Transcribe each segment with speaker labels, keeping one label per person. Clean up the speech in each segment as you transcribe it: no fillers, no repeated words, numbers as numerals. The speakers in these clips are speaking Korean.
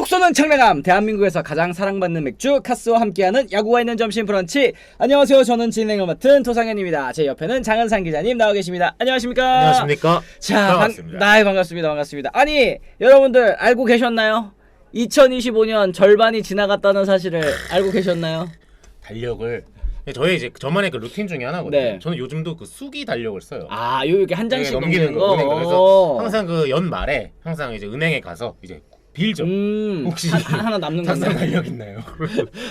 Speaker 1: 톡 쏘는 청량함, 대한민국에서 가장 사랑받는 맥주 카스와 함께하는 야구가 있는 점심 브런치. 안녕하세요, 저는 진행을 맡은 토상현입니다. 제 옆에는 장은상 기자님 나와 계십니다. 안녕하십니까?
Speaker 2: 안녕하십니까?
Speaker 1: 자,
Speaker 2: 반갑습니다.
Speaker 1: 반갑습니다. 아니, 여러분들 알고 계셨나요? 2025년 절반이 지나갔다는 사실을 알고 계셨나요?
Speaker 2: 달력을 저의 이제 저만의 그 루틴 중에 하나거든요.
Speaker 1: 네.
Speaker 2: 저는 요즘도 그 수기 달력을 써요.
Speaker 1: 아, 이렇게 한 장씩
Speaker 2: 넘기는
Speaker 1: 넘기는 거.
Speaker 2: 은행. 그래서 항상 그 연말에 항상 이제 은행에 가서 이제 빌죠. 혹시
Speaker 1: 하나 남는
Speaker 2: 탁상
Speaker 1: 건데.
Speaker 2: 달력 있나요?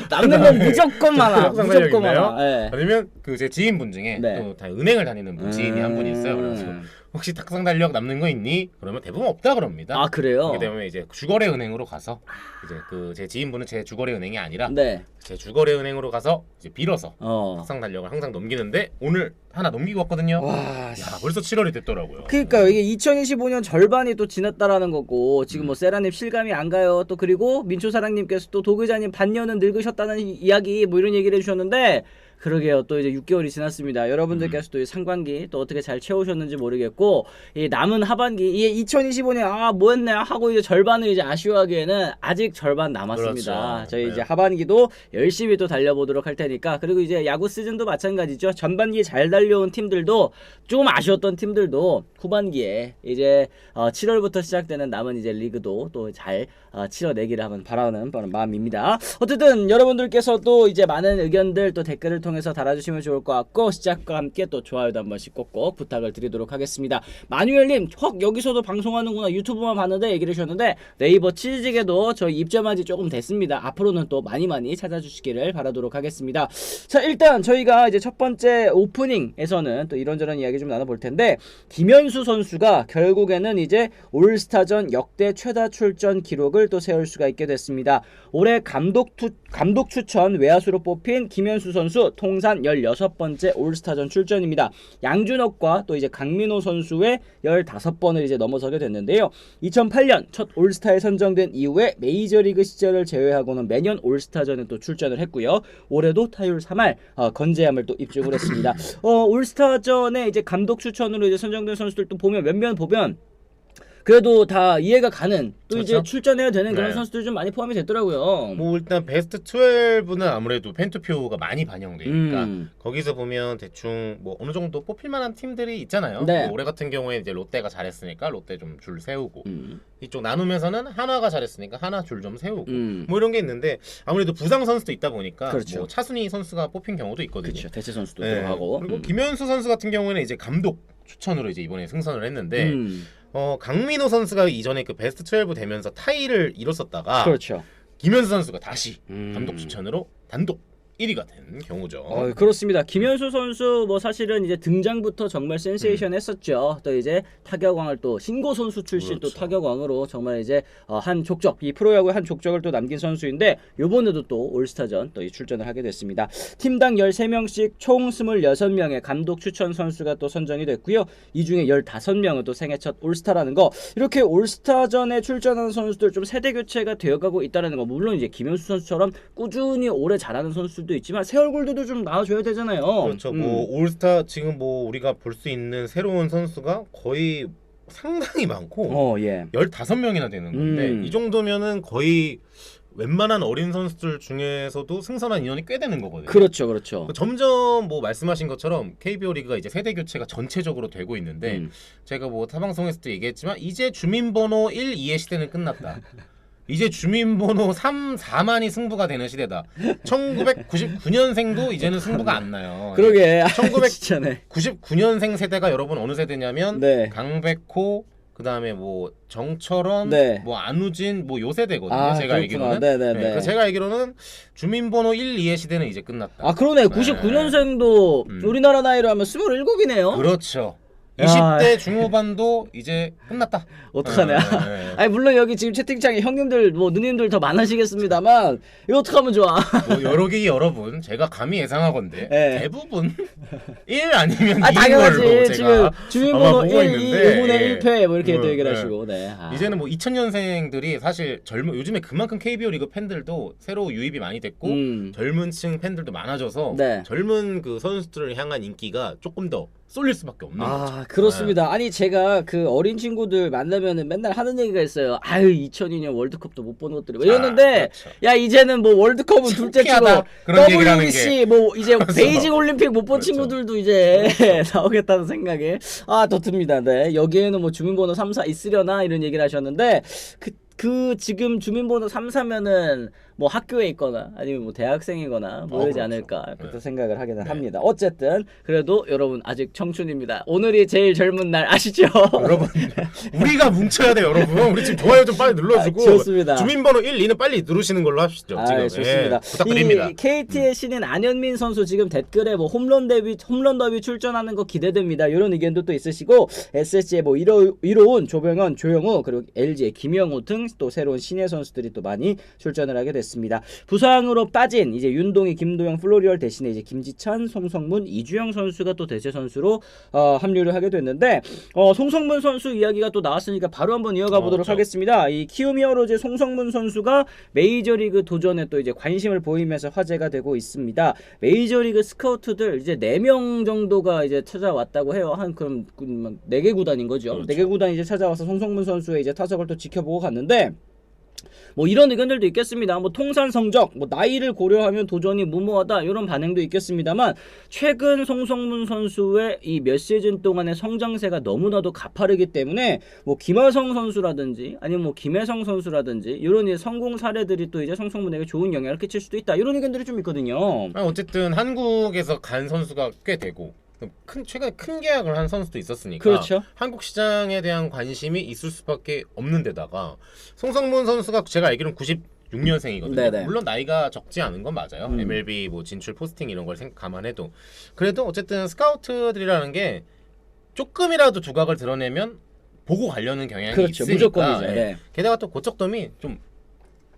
Speaker 1: 남는 건 무조건 많아.
Speaker 2: 탁상 달력
Speaker 1: 무조건
Speaker 2: 있나요?
Speaker 1: 많아. 네.
Speaker 2: 아니면 그 제 지인분 중에
Speaker 1: 네.
Speaker 2: 또 다 은행을 다니는 분 지인이 한 분 있어요. 그래서 혹시 탁상 달력 남는 거 있니? 그러면 대부분 없다 그럽니다.
Speaker 1: 아, 그래요?
Speaker 2: 그렇기 때문에 이제 주거래 은행으로 가서 이제 그 제 지인분은 제 주거래 은행이 아니라
Speaker 1: 네.
Speaker 2: 제 주거래 은행으로 가서 이제 빌어서
Speaker 1: 어.
Speaker 2: 탁상 달력을 항상 넘기는데 오늘 하나 넘기고 왔거든요.
Speaker 1: 와,
Speaker 2: 야, 벌써 7월이 됐더라고요.
Speaker 1: 그러니까요. 이게 2025년 절반이 또 지났다라는 거고 지금 뭐 세라님 실감이 안 가요. 또 그리고 민초사랑님께서 또 도기자님 반년은 늙으셨다는 이야기 뭐 이런 얘기를 해주셨는데 그러게요. 또 이제 6개월이 지났습니다. 여러분들께서도 이 상반기 또 어떻게 잘 채우셨는지 모르겠고 이 남은 하반기 이게 2025년 아 뭐했네 하고 이제 절반을 이제 아쉬워하기에는 아직 절반 남았습니다.
Speaker 2: 그렇죠.
Speaker 1: 저희
Speaker 2: 네.
Speaker 1: 이제 하반기도 열심히 또 달려보도록 할 테니까 그리고 이제 야구 시즌도 마찬가지죠. 전반기 잘 달려온 팀들도 좀 아쉬웠던 팀들도 후반기에 이제 7월부터 시작되는 남은 이제 리그도 또 잘 치러내기를 한번 바라는 마음입니다. 어쨌든 여러분들께서도 이제 많은 의견들 또 댓글을 통해서 달아주시면 좋을 것 같고 시작과 함께 또 좋아요도 한 번씩 꼭꼭 부탁을 드리도록 하겠습니다. 마뉴엘님 여기서도 방송하는구나 유튜브만 봤는데 얘기를 해주셨는데 네이버 치즈직에도 저희 입점한 지 조금 됐습니다. 앞으로는 또 많이 찾아주시기를 바라도록 하겠습니다. 자, 일단 저희가 이제 첫 번째 오프닝에서는 또 이런저런 이야기 좀 나눠볼 텐데 김현수 선수가 결국에는 이제 올스타전 역대 최다 출전 기록을 또 세울 수가 있게 됐습니다. 올해 감독 추천 외야수로 뽑힌 김현수 선수 통산 16번째 올스타전 출전입니다. 양준혁과 또 이제 강민호 선수의 15번을 이제 넘어서게 됐는데요. 2008년 첫 올스타에 선정된 이후에 메이저리그 시절을 제외하고는 매년 올스타전에 또 출전을 했고요. 올해도 타율 3할 건재함을 또 입증을 했습니다. 올스타전에 이제 감독 추천으로 이제 선정된 선수들도 보면 몇몇 보면 그래도 다 이해가 가는 또
Speaker 2: 그렇죠?
Speaker 1: 이제 출전해야 되는 그런
Speaker 2: 네.
Speaker 1: 선수들이 좀 많이 포함이 됐더라고요.
Speaker 2: 뭐 일단 베스트 12는 아무래도 팬투표가 많이 반영되니까 거기서 보면 대충 뭐 어느 정도 뽑힐 만한 팀들이 있잖아요.
Speaker 1: 네.
Speaker 2: 뭐 올해 같은 경우에 이제 롯데가 잘했으니까 롯데 좀 줄 세우고 이쪽 나누면서는 한화가 잘했으니까 한화 줄 좀 세우고 뭐 이런 게 있는데 아무래도 부상 선수도 있다 보니까
Speaker 1: 그렇죠.
Speaker 2: 뭐 차순희 선수가 뽑힌 경우도 있거든요.
Speaker 1: 그렇죠. 대체 선수도
Speaker 2: 네.
Speaker 1: 들어가고
Speaker 2: 그리고 김현수 선수 같은 경우에는 이제 감독 추천으로 이제 이번에 승선을 했는데 강민호 선수가 이전에 그 베스트 12 되면서 타이를 이뤘었다가
Speaker 1: 그렇죠.
Speaker 2: 김현수 선수가 다시 감독 추천으로 단독 1위가 된 경우죠.
Speaker 1: 그렇습니다. 김현수 선수 뭐 사실은 이제 등장부터 정말 센세이션했었죠. 또 이제 타격왕을 또 신고 선수 출신
Speaker 2: 그렇죠.
Speaker 1: 또 타격왕으로 정말 이제 한 족적 이 프로야구의 한 족적을 또 남긴 선수인데 이번에도 또 올스타전 또 출전을 하게 됐습니다. 팀당 13명씩 총 26명의 감독 추천 선수가 또 선정이 됐고요. 이 중에 15명은 또 생애 첫 올스타라는 거. 이렇게 올스타전에 출전하는 선수들 좀 세대 교체가 되어가고 있다는 거. 물론 이제 김현수 선수처럼 꾸준히 오래 잘하는 선수들도 있지만 새 얼굴들도 좀 나와줘야 되잖아요.
Speaker 2: 그렇죠. 뭐 올스타 지금 뭐 우리가 볼 수 있는 새로운 선수가 거의 상당히 많고
Speaker 1: 예.
Speaker 2: 15명이나 되는 건데 이 정도면은 거의 웬만한 어린 선수들 중에서도 승선한 인원이 꽤 되는 거거든요.
Speaker 1: 그렇죠.
Speaker 2: 점점 뭐 말씀하신 것처럼 KBO 리그가 이제 세대 교체가 전체적으로 되고 있는데 제가 뭐 타방송에서도 얘기했지만 이제 주민번호 1, 2의 시대는 끝났다. 이제 주민번호 3, 4만이 승부가 되는 시대다. 1999년생도 이제는 승부가 안 나요.
Speaker 1: 그러게.
Speaker 2: 1999년생 세대가 여러분 어느 세대냐면
Speaker 1: 네.
Speaker 2: 강백호 그다음에 뭐 정철원,
Speaker 1: 네.
Speaker 2: 뭐 안우진 뭐 요 세대거든요. 제가 알기로는.
Speaker 1: 네네네.
Speaker 2: 네, 제가 알기로는 주민번호 1, 2의 시대는 이제 끝났다.
Speaker 1: 그러네. 99년생도 우리나라 나이로 하면 27이네요.
Speaker 2: 그렇죠. 20대 중후반도 이제 끝났다.
Speaker 1: 어떡하냐. 아니 물론 여기 지금 채팅창에 형님들 뭐 누님들 더 많으시겠습니다만 이거 어떡하면 좋아.
Speaker 2: 뭐 여러 개 여러분 제가 감히 예상하건데
Speaker 1: 네.
Speaker 2: 대부분 1 아니면 2인
Speaker 1: 당연하지.
Speaker 2: 걸로
Speaker 1: 지금
Speaker 2: 제가
Speaker 1: 주민번호
Speaker 2: 아마 보고
Speaker 1: 1, 2,
Speaker 2: 있는데
Speaker 1: 5분의 1패 뭐 이렇게 또
Speaker 2: 네.
Speaker 1: 얘기를 하시고 네.
Speaker 2: 이제는 뭐 2000년생들이 사실 요즘에 그만큼 KBO 리그 팬들도 새로 유입이 많이 됐고 젊은 층 팬들도 많아져서
Speaker 1: 네.
Speaker 2: 젊은 그 선수들을 향한 인기가 조금 더 쏠릴 수밖에 없는 거죠.
Speaker 1: 그렇습니다. 아니 제가 그 어린 친구들 만나면은 맨날 하는 얘기가 있어요. 아유 2002년 월드컵도 못 본 것들이 이러는데
Speaker 2: 그렇죠.
Speaker 1: 야 이제는 뭐 월드컵은 둘째치고
Speaker 2: 창피하다. 그런 얘기를 하는
Speaker 1: WBC 뭐 이제 베이징 올림픽 못 본
Speaker 2: 그렇죠.
Speaker 1: 친구들도 이제 나오겠다는 생각에 더 듭니다. 네 여기에는 뭐 주민번호 34 있으려나 이런 얘기를 하셨는데 그 지금 주민번호 34면은 뭐 학교에 있거나 아니면 뭐 대학생이거나 모르지
Speaker 2: 그렇죠.
Speaker 1: 않을까 그렇게 생각을 하기는
Speaker 2: 네.
Speaker 1: 합니다. 어쨌든 그래도 여러분 아직 청춘입니다. 오늘이 제일 젊은 날 아시죠?
Speaker 2: 여러분 우리가 뭉쳐야 돼요 여러분. 우리 지금 좋아요 좀 빨리 눌러주고
Speaker 1: 좋습니다.
Speaker 2: 주민번호 1, 2는 빨리 누르시는 걸로 하시죠. 지금.
Speaker 1: 좋습니다.
Speaker 2: 부탁드립니다.
Speaker 1: 이 KT의 신인 안현민 선수 지금 댓글에 뭐 홈런 더비 출전하는 거 기대됩니다. 이런 의견도 또 있으시고 SSG의 뭐 이로운 조병현, 조영우 그리고 LG의 김영호 등 또 새로운 신예 선수들이 또 많이 출전을 하게 됐습니다. 부상으로 빠진 이제 윤동희, 김도영, 플로리얼 대신에 이제 김지찬, 송성문, 이주영 선수가 또 대체 선수로 합류를 하게 됐는데 송성문 선수 이야기가 또 나왔으니까 바로 한번 이어가 보도록 하겠습니다. 이 키움 히어로즈의 송성문 선수가 메이저리그 도전에 또 이제 관심을 보이면서 화제가 되고 있습니다. 메이저리그 스카우트들 이제 4명 정도가 이제 찾아왔다고 해요. 한 그럼 4개 구단인 거죠.
Speaker 2: 그렇죠.
Speaker 1: 4개 구단이 이제 찾아와서 송성문 선수의 이제 타석을 또 지켜보고 갔는데 뭐 이런 의견들도 있겠습니다. 뭐 통산 성적, 뭐 나이를 고려하면 도전이 무모하다 이런 반응도 있겠습니다만 최근 송성문 선수의 이 몇 시즌 동안의 성장세가 너무나도 가파르기 때문에 뭐 김하성 선수라든지 아니면 뭐 김혜성 선수라든지 이런 이제 성공 사례들이 또 이제 송성문에게 좋은 영향을 끼칠 수도 있다 이런 의견들이 좀 있거든요.
Speaker 2: 어쨌든 한국에서 간 선수가 꽤 되고 최근에 큰 계약을 한 선수도 있었으니까
Speaker 1: 그렇죠.
Speaker 2: 한국 시장에 대한 관심이 있을 수밖에 없는 데다가 송성문 선수가 제가 알기로는 96년생이거든요.
Speaker 1: 네네.
Speaker 2: 물론 나이가 적지 않은 건 맞아요. MLB 뭐 진출 포스팅 이런 걸 감안해도 그래도 어쨌든 스카우트들이라는 게 조금이라도 두각을 드러내면 보고 가려는 경향이
Speaker 1: 그렇죠.
Speaker 2: 있으니까
Speaker 1: 무조건이죠.
Speaker 2: 예.
Speaker 1: 네.
Speaker 2: 게다가 또 고척돔이 좀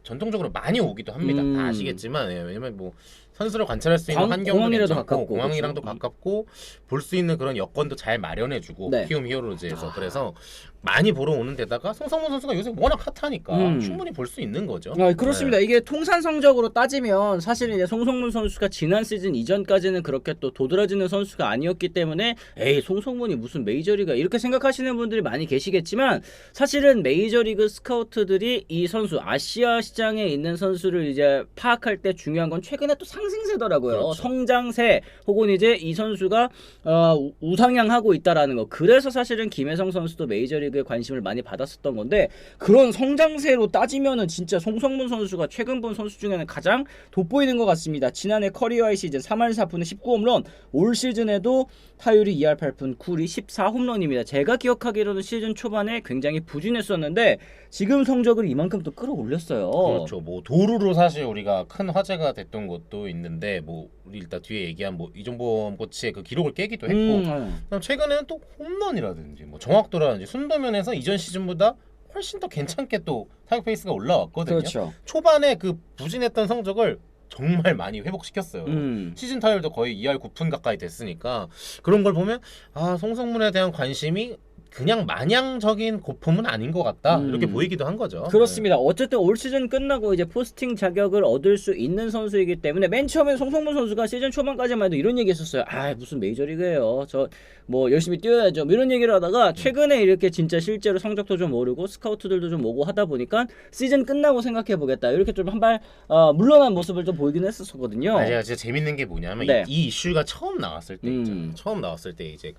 Speaker 2: 전통적으로 많이 오기도 합니다. 다 아시겠지만 왜냐면 뭐 선수를 관찰할 수 있는 환경도
Speaker 1: 공항이라도
Speaker 2: 괜찮고
Speaker 1: 가깝고,
Speaker 2: 공항이랑도
Speaker 1: 그렇죠.
Speaker 2: 가깝고 볼 수 있는 그런 여건도 잘 마련해주고
Speaker 1: 네.
Speaker 2: 키움 히어로즈에서 그래서 많이 보러 오는 데다가 송성문 선수가 요새 워낙 핫하니까 충분히 볼 수 있는 거죠.
Speaker 1: 그렇습니다. 이게 통산 성적으로 따지면 사실 이제 송성문 선수가 지난 시즌 이전까지는 그렇게 또 도드라지는 선수가 아니었기 때문에 에이 송성문이 무슨 메이저리가 이렇게 생각하시는 분들이 많이 계시겠지만 사실은 메이저리그 스카우트들이 이 선수 아시아 시장에 있는 선수를 이제 파악할 때 중요한 건 최근에 또 상승세더라고요.
Speaker 2: 그렇죠.
Speaker 1: 성장세 혹은 이제 이 선수가 우상향하고 있다라는 거. 그래서 사실은 김혜성 선수도 메이저리그에 관심을 많이 받았었던 건데 그런 성장세로 따지면은 진짜 송성문 선수가 최근 본 선수 중에는 가장 돋보이는 것 같습니다. 지난해 커리어하이 시즌 3할 4푼에 19홈런, 올 시즌에도 타율이 2할 8푼 9리 14홈런입니다. 제가 기억하기로는 시즌 초반에 굉장히 부진했었는데 지금 성적을 이만큼 또 끌어올렸어요.
Speaker 2: 그렇죠. 뭐 도루로 사실 우리가 큰 화제가 됐던 것도 있는데 뭐 우리 일단 뒤에 얘기한 뭐 이종범 코치의 그 기록을 깨기도 했고 그다음 최근에는 또 홈런이라든지 뭐 정확도라든지 순도면에서 이전 시즌보다 훨씬 더 괜찮게 또 타격 페이스가 올라왔거든요.
Speaker 1: 그렇죠.
Speaker 2: 초반에 그 부진했던 성적을 정말 많이 회복시켰어요. 시즌 타율도 거의 2할 9푼 가까이 됐으니까 그런 걸 보면 송성문에 대한 관심이 그냥 마냥적인 고품은 아닌 것 같다 이렇게 보이기도 한 거죠.
Speaker 1: 그렇습니다. 어쨌든 올 시즌 끝나고 이제 포스팅 자격을 얻을 수 있는 선수이기 때문에 맨 처음에 송성문 선수가 시즌 초반까지만 해도 이런 얘기했었어요. 무슨 메이저리그예요. 저 뭐 열심히 뛰어야죠. 뭐 이런 얘기를 하다가 최근에 이렇게 진짜 실제로 성적도 좀 오르고 스카우트들도 좀 오고 하다 보니까 시즌 끝나고 생각해 보겠다. 이렇게 좀 한 발 물러난 모습을 좀 보이긴 했었거든요.
Speaker 2: 맞아요. 진짜 재밌는 게 뭐냐면
Speaker 1: 네.
Speaker 2: 이 이슈가 처음 나왔을 때 있잖아요. 처음 나왔을 때 이제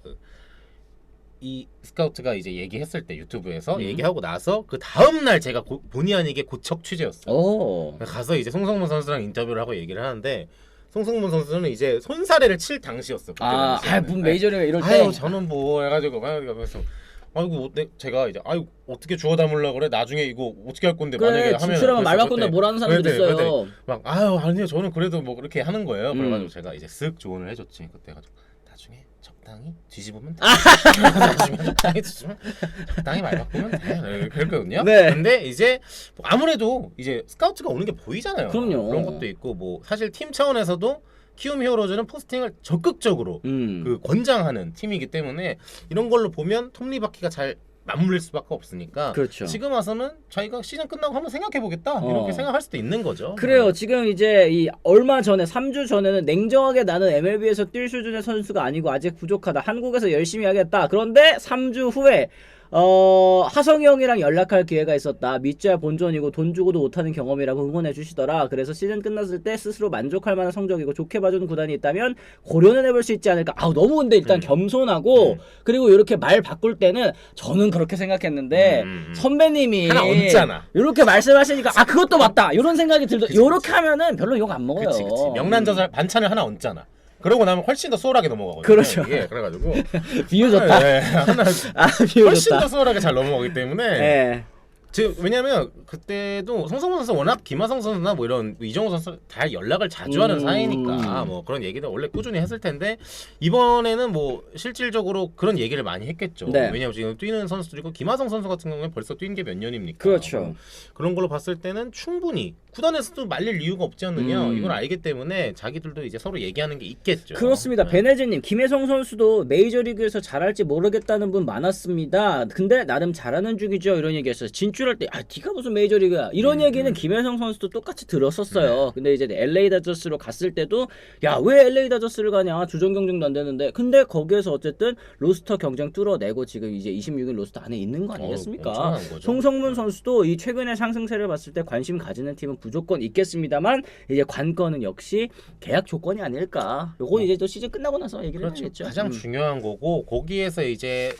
Speaker 2: 이 스카우트가 이제 얘기했을 때 유튜브에서 얘기하고 나서 그 다음 날 제가 본의 아니게 고척 취재였어요. 가서 이제 송성문 선수랑 인터뷰를 하고 얘기를 하는데 송성문 선수는 이제 손사래를 칠 당시였어.
Speaker 1: 무슨 메이저리그 이럴 때.
Speaker 2: 저는 뭐 해가지고 그래서 제가 이제 어떻게 주워 담으려고 그래? 나중에 이거 어떻게 할 건데 만약에 하면
Speaker 1: 진출하면 말 바꾼다 뭐라는 사람들 있어요.
Speaker 2: 막 아니요 저는 그래도 뭐 그렇게 하는 거예요. 그래가지고 제가 이제 쓱 조언을 해줬지. 그때 가지고 나중에 적당히 뒤집으면 돼. 적당히 말 바꾸면 돼. 그랬거든요.
Speaker 1: 네.
Speaker 2: 근데 이제 아무래도 이제 스카우트가 오는 게 보이잖아요.
Speaker 1: 그럼요.
Speaker 2: 그런 것도 있고 뭐 사실 팀 차원에서도 키움 히어로즈는 포스팅을 적극적으로 그 권장하는 팀이기 때문에 이런 걸로 보면 톱니바퀴가 잘 맞물릴 수밖에 없으니까
Speaker 1: 그렇죠.
Speaker 2: 지금 와서는 자기가 시즌 끝나고 한번 생각해 보겠다 이렇게 생각할 수도 있는 거죠.
Speaker 1: 그래요. 지금 이제 이 얼마 전에 3주 전에는 냉정하게 나는 MLB에서 뛸 수준의 선수가 아니고 아직 부족하다. 한국에서 열심히 하겠다. 그런데 3주 후에 하성이 형이랑 연락할 기회가 있었다. 믿져야 본전이고 돈 주고도 못하는 경험이라고 응원해 주시더라. 그래서 시즌 끝났을 때 스스로 만족할 만한 성적이고 좋게 봐주는 구단이 있다면 고려는 해볼 수 있지 않을까. 너무 근데 일단 겸손하고 그리고 이렇게 말 바꿀 때는 저는 그렇게 생각했는데 선배님이
Speaker 2: 하나 얹잖아.
Speaker 1: 이렇게 말씀하시니까 그것도 맞다. 이런 생각이 들더. 이렇게 하면은 별로 욕 안 먹어요.
Speaker 2: 그치. 명란젓 반찬을 하나 얹잖아. 그러고 나면 훨씬 더 수월하게 넘어가거든요.
Speaker 1: 그렇죠.
Speaker 2: 예, 그래가지고
Speaker 1: 비유 좋다.
Speaker 2: 네, 하나
Speaker 1: 비유
Speaker 2: 훨씬
Speaker 1: 좋다.
Speaker 2: 더 수월하게 잘 넘어가기 때문에.
Speaker 1: 네.
Speaker 2: 왜냐면 그때도 송성문 선수 워낙 김하성 선수나 뭐 이런 이정우 선수 다 연락을 자주 하는 사이니까 뭐 그런 얘기도 원래 꾸준히 했을 텐데 이번에는 뭐 실질적으로 그런 얘기를 많이 했겠죠.
Speaker 1: 네.
Speaker 2: 왜냐면 지금 뛰는 선수들이고 김하성 선수 같은 경우는 벌써 뛴 게 몇 년입니까?
Speaker 1: 그렇죠.
Speaker 2: 그런 걸로 봤을 때는 충분히 구단에서도 말릴 이유가 없지 않느냐 이걸 알기 때문에 자기들도 이제 서로 얘기하는 게 있겠죠.
Speaker 1: 그렇습니다.
Speaker 2: 네.
Speaker 1: 베네즈님, 김혜성 선수도 메이저리그에서 잘할지 모르겠다는 분 많았습니다. 근데 나름 잘하는 중이죠. 이런 얘기했어요. 진출할 때 네가 무슨 메이저리그야 이런 얘기는 김혜성 선수도 똑같이 들었었어요. 근데 이제 LA 다저스로 갔을 때도 왜 LA 다저스를 가냐, 주전 경쟁도 안 되는데. 근데 거기에서 어쨌든 로스터 경쟁 뚫어내고 지금 이제 26인 로스터 안에 있는 거 아니겠습니까?
Speaker 2: 엄청난 거죠.
Speaker 1: 송성문 선수도 이 최근의 상승세를 봤을 때 관심 가지는 팀은 무조건 있겠습니다만 이제 관건은 역시 계약 조건이 아닐까. 요건 이제 또 시즌 끝나고 나서 얘기를
Speaker 2: 그렇죠.
Speaker 1: 해야겠죠.
Speaker 2: 가장 중요한 거고 거기에서 이제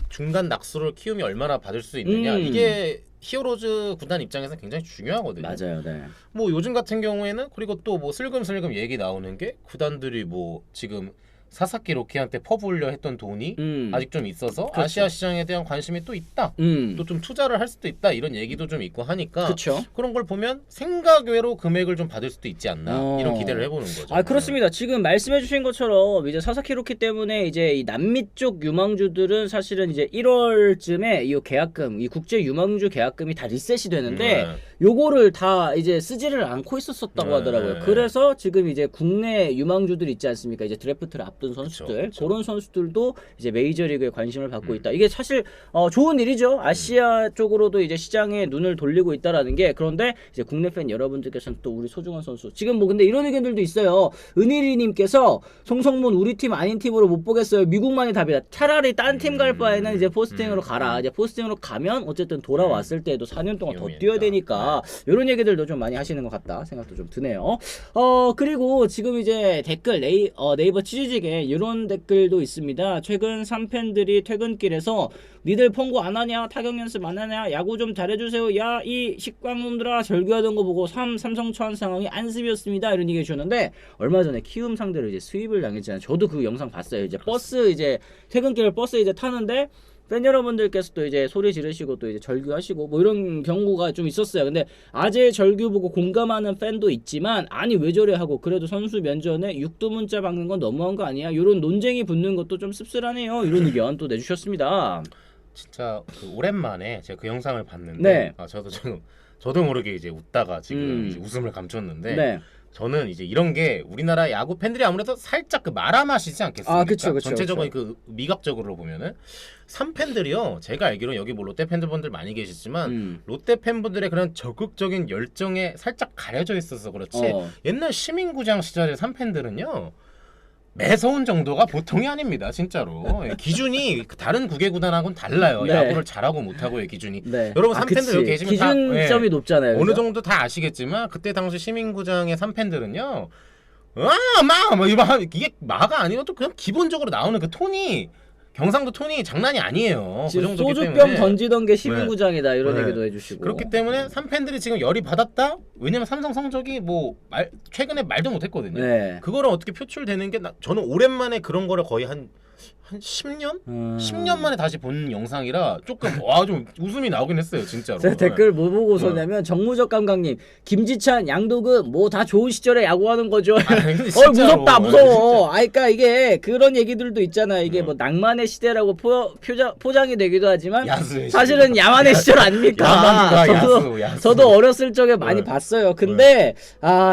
Speaker 2: 중간 낙수를 키움이 얼마나 받을 수 있느냐 이게 히어로즈 구단 입장에서 굉장히 중요하거든요.
Speaker 1: 맞아요. 네.
Speaker 2: 뭐 요즘 같은 경우에는 그리고 또 뭐 슬금슬금 얘기 나오는 게 구단들이 뭐 지금 사사키 로키한테 퍼부으려 했던 돈이 아직 좀 있어서
Speaker 1: 그렇죠.
Speaker 2: 아시아 시장에 대한 관심이 또 있다. 또 좀 투자를 할 수도 있다. 이런 얘기도 좀 있고 하니까
Speaker 1: 그렇죠.
Speaker 2: 그런 걸 보면 생각 외로 금액을 좀 받을 수도 있지 않나. 이런 기대를 해보는 거죠.
Speaker 1: 그렇습니다. 지금 말씀해주신 것처럼 이제 사사키 로키 때문에 이제 이 남미 쪽 유망주들은 사실은 이제 1월쯤에 이 계약금, 이 국제 유망주 계약금이 다 리셋이 되는데 요거를 다 이제 쓰지를 않고 있었다고 하더라고요. 그래서 지금 이제 국내 유망주들 있지 않습니까? 이제 드래프트를 앞둔 선수들,
Speaker 2: 그쵸.
Speaker 1: 그런 선수들도 이제 메이저리그에 관심을 받고 있다. 이게 사실 좋은 일이죠. 아시아 쪽으로도 이제 시장에 눈을 돌리고 있다라는 게. 그런데 이제 국내 팬 여러분들께서는 또 우리 소중한 선수 지금 뭐 근데 이런 의견들도 있어요. 은일이님께서 송성문 우리 팀 아닌 팀으로 못 보겠어요. 미국만이 답이다. 차라리 딴 팀 갈 바에는 이제 포스팅으로 가라. 이제 포스팅으로 가면 어쨌든 돌아왔을 때도 4년 동안 더 뛰어야 되니까 이런 얘기들도 좀 많이 하시는 것 같다 생각도 좀 드네요. 그리고 지금 이제 댓글 네이버 취재직에 이런 댓글도 있습니다. 최근 3팬들이 퇴근길에서 니들 펑고 안 하냐? 타격 연습 안 하냐? 야구 좀 잘해주세요. 야 이 식광놈들아, 절규하던 거 보고 삼성 처한 상황이 안습이었습니다. 이런 얘기 해주셨는데 얼마 전에 키움 상대로 이제 수입을 당했잖아요. 저도 그 영상 봤어요. 이제 버스 이제 퇴근길 버스 이제 타는데 팬 여러분들께서 또 이제 소리 지르시고 또 이제 절규하시고 뭐 이런 경우가 좀 있었어요. 근데 아재 절규 보고 공감하는 팬도 있지만 아니 왜 저래 하고 그래도 선수 면전에 육두문자 박는 건 너무한 거 아니야? 이런 논쟁이 붙는 것도 좀 씁쓸하네요. 이런 의견 또 내주셨습니다.
Speaker 2: 진짜 오랜만에 제가 그 영상을 봤는데
Speaker 1: 네.
Speaker 2: 저도 모르게 이제 웃다가 지금 이제 웃음을 감췄는데
Speaker 1: 네.
Speaker 2: 저는 이제 이런 게 우리나라 야구 팬들이 아무래도 살짝 그 말아마시지 않겠습니까?
Speaker 1: 그쵸.
Speaker 2: 전체적인 그 미각적으로 보면은 3팬들이요. 제가 알기로 여기 뭐 롯데 팬분들 많이 계시지만 롯데 팬분들의 그런 적극적인 열정에 살짝 가려져 있어서 그렇지 옛날 시민구장 시절의 3팬들은요. 매서운 정도가 보통이 아닙니다. 진짜로. 기준이 다른 국외 구단하고는 달라요.
Speaker 1: 네.
Speaker 2: 야구를 잘하고 못하고의 기준이.
Speaker 1: 네.
Speaker 2: 여러분 3팬들 여기 계시면
Speaker 1: 기준점이 높잖아요.
Speaker 2: 어느
Speaker 1: 그죠?
Speaker 2: 정도 다 아시겠지만 그때 당시 시민구장의 3팬들은요. 이게 마가 아니고 또 그냥 기본적으로 나오는 그 톤이 경상도 톤이 장난이 아니에요. 그 정도기
Speaker 1: 소주병
Speaker 2: 때문에.
Speaker 1: 던지던 게 시민구장이다 이런
Speaker 2: 네.
Speaker 1: 얘기도 해주시고.
Speaker 2: 그렇기 때문에 3팬들이 지금 열이 받았다? 왜냐면 삼성 성적이 최근에 말도 못했거든요.
Speaker 1: 네.
Speaker 2: 그거를 어떻게 표출되는 게 저는 오랜만에 그런 거를 거의 한 10년? 10년 만에 다시 본 영상이라 조금 좀 웃음이 나오긴 했어요. 진짜로.
Speaker 1: 제가 댓글 뭐 보고 썼냐면 정무적 감각님, 김지찬, 양도근 뭐 다 좋은 시절에 야구하는 거죠.
Speaker 2: 근데 진짜로.
Speaker 1: 무섭다 무서워. 그러니까 이게 그런 얘기들도 있잖아요. 이게 뭐 낭만의 시대라고 포장이 되기도 하지만
Speaker 2: 야수의
Speaker 1: 사실은
Speaker 2: 시대.
Speaker 1: 야만의 시절 아닙니까?
Speaker 2: 야만과 야수.
Speaker 1: 저도 어렸을 적에 많이 봤어요. 근데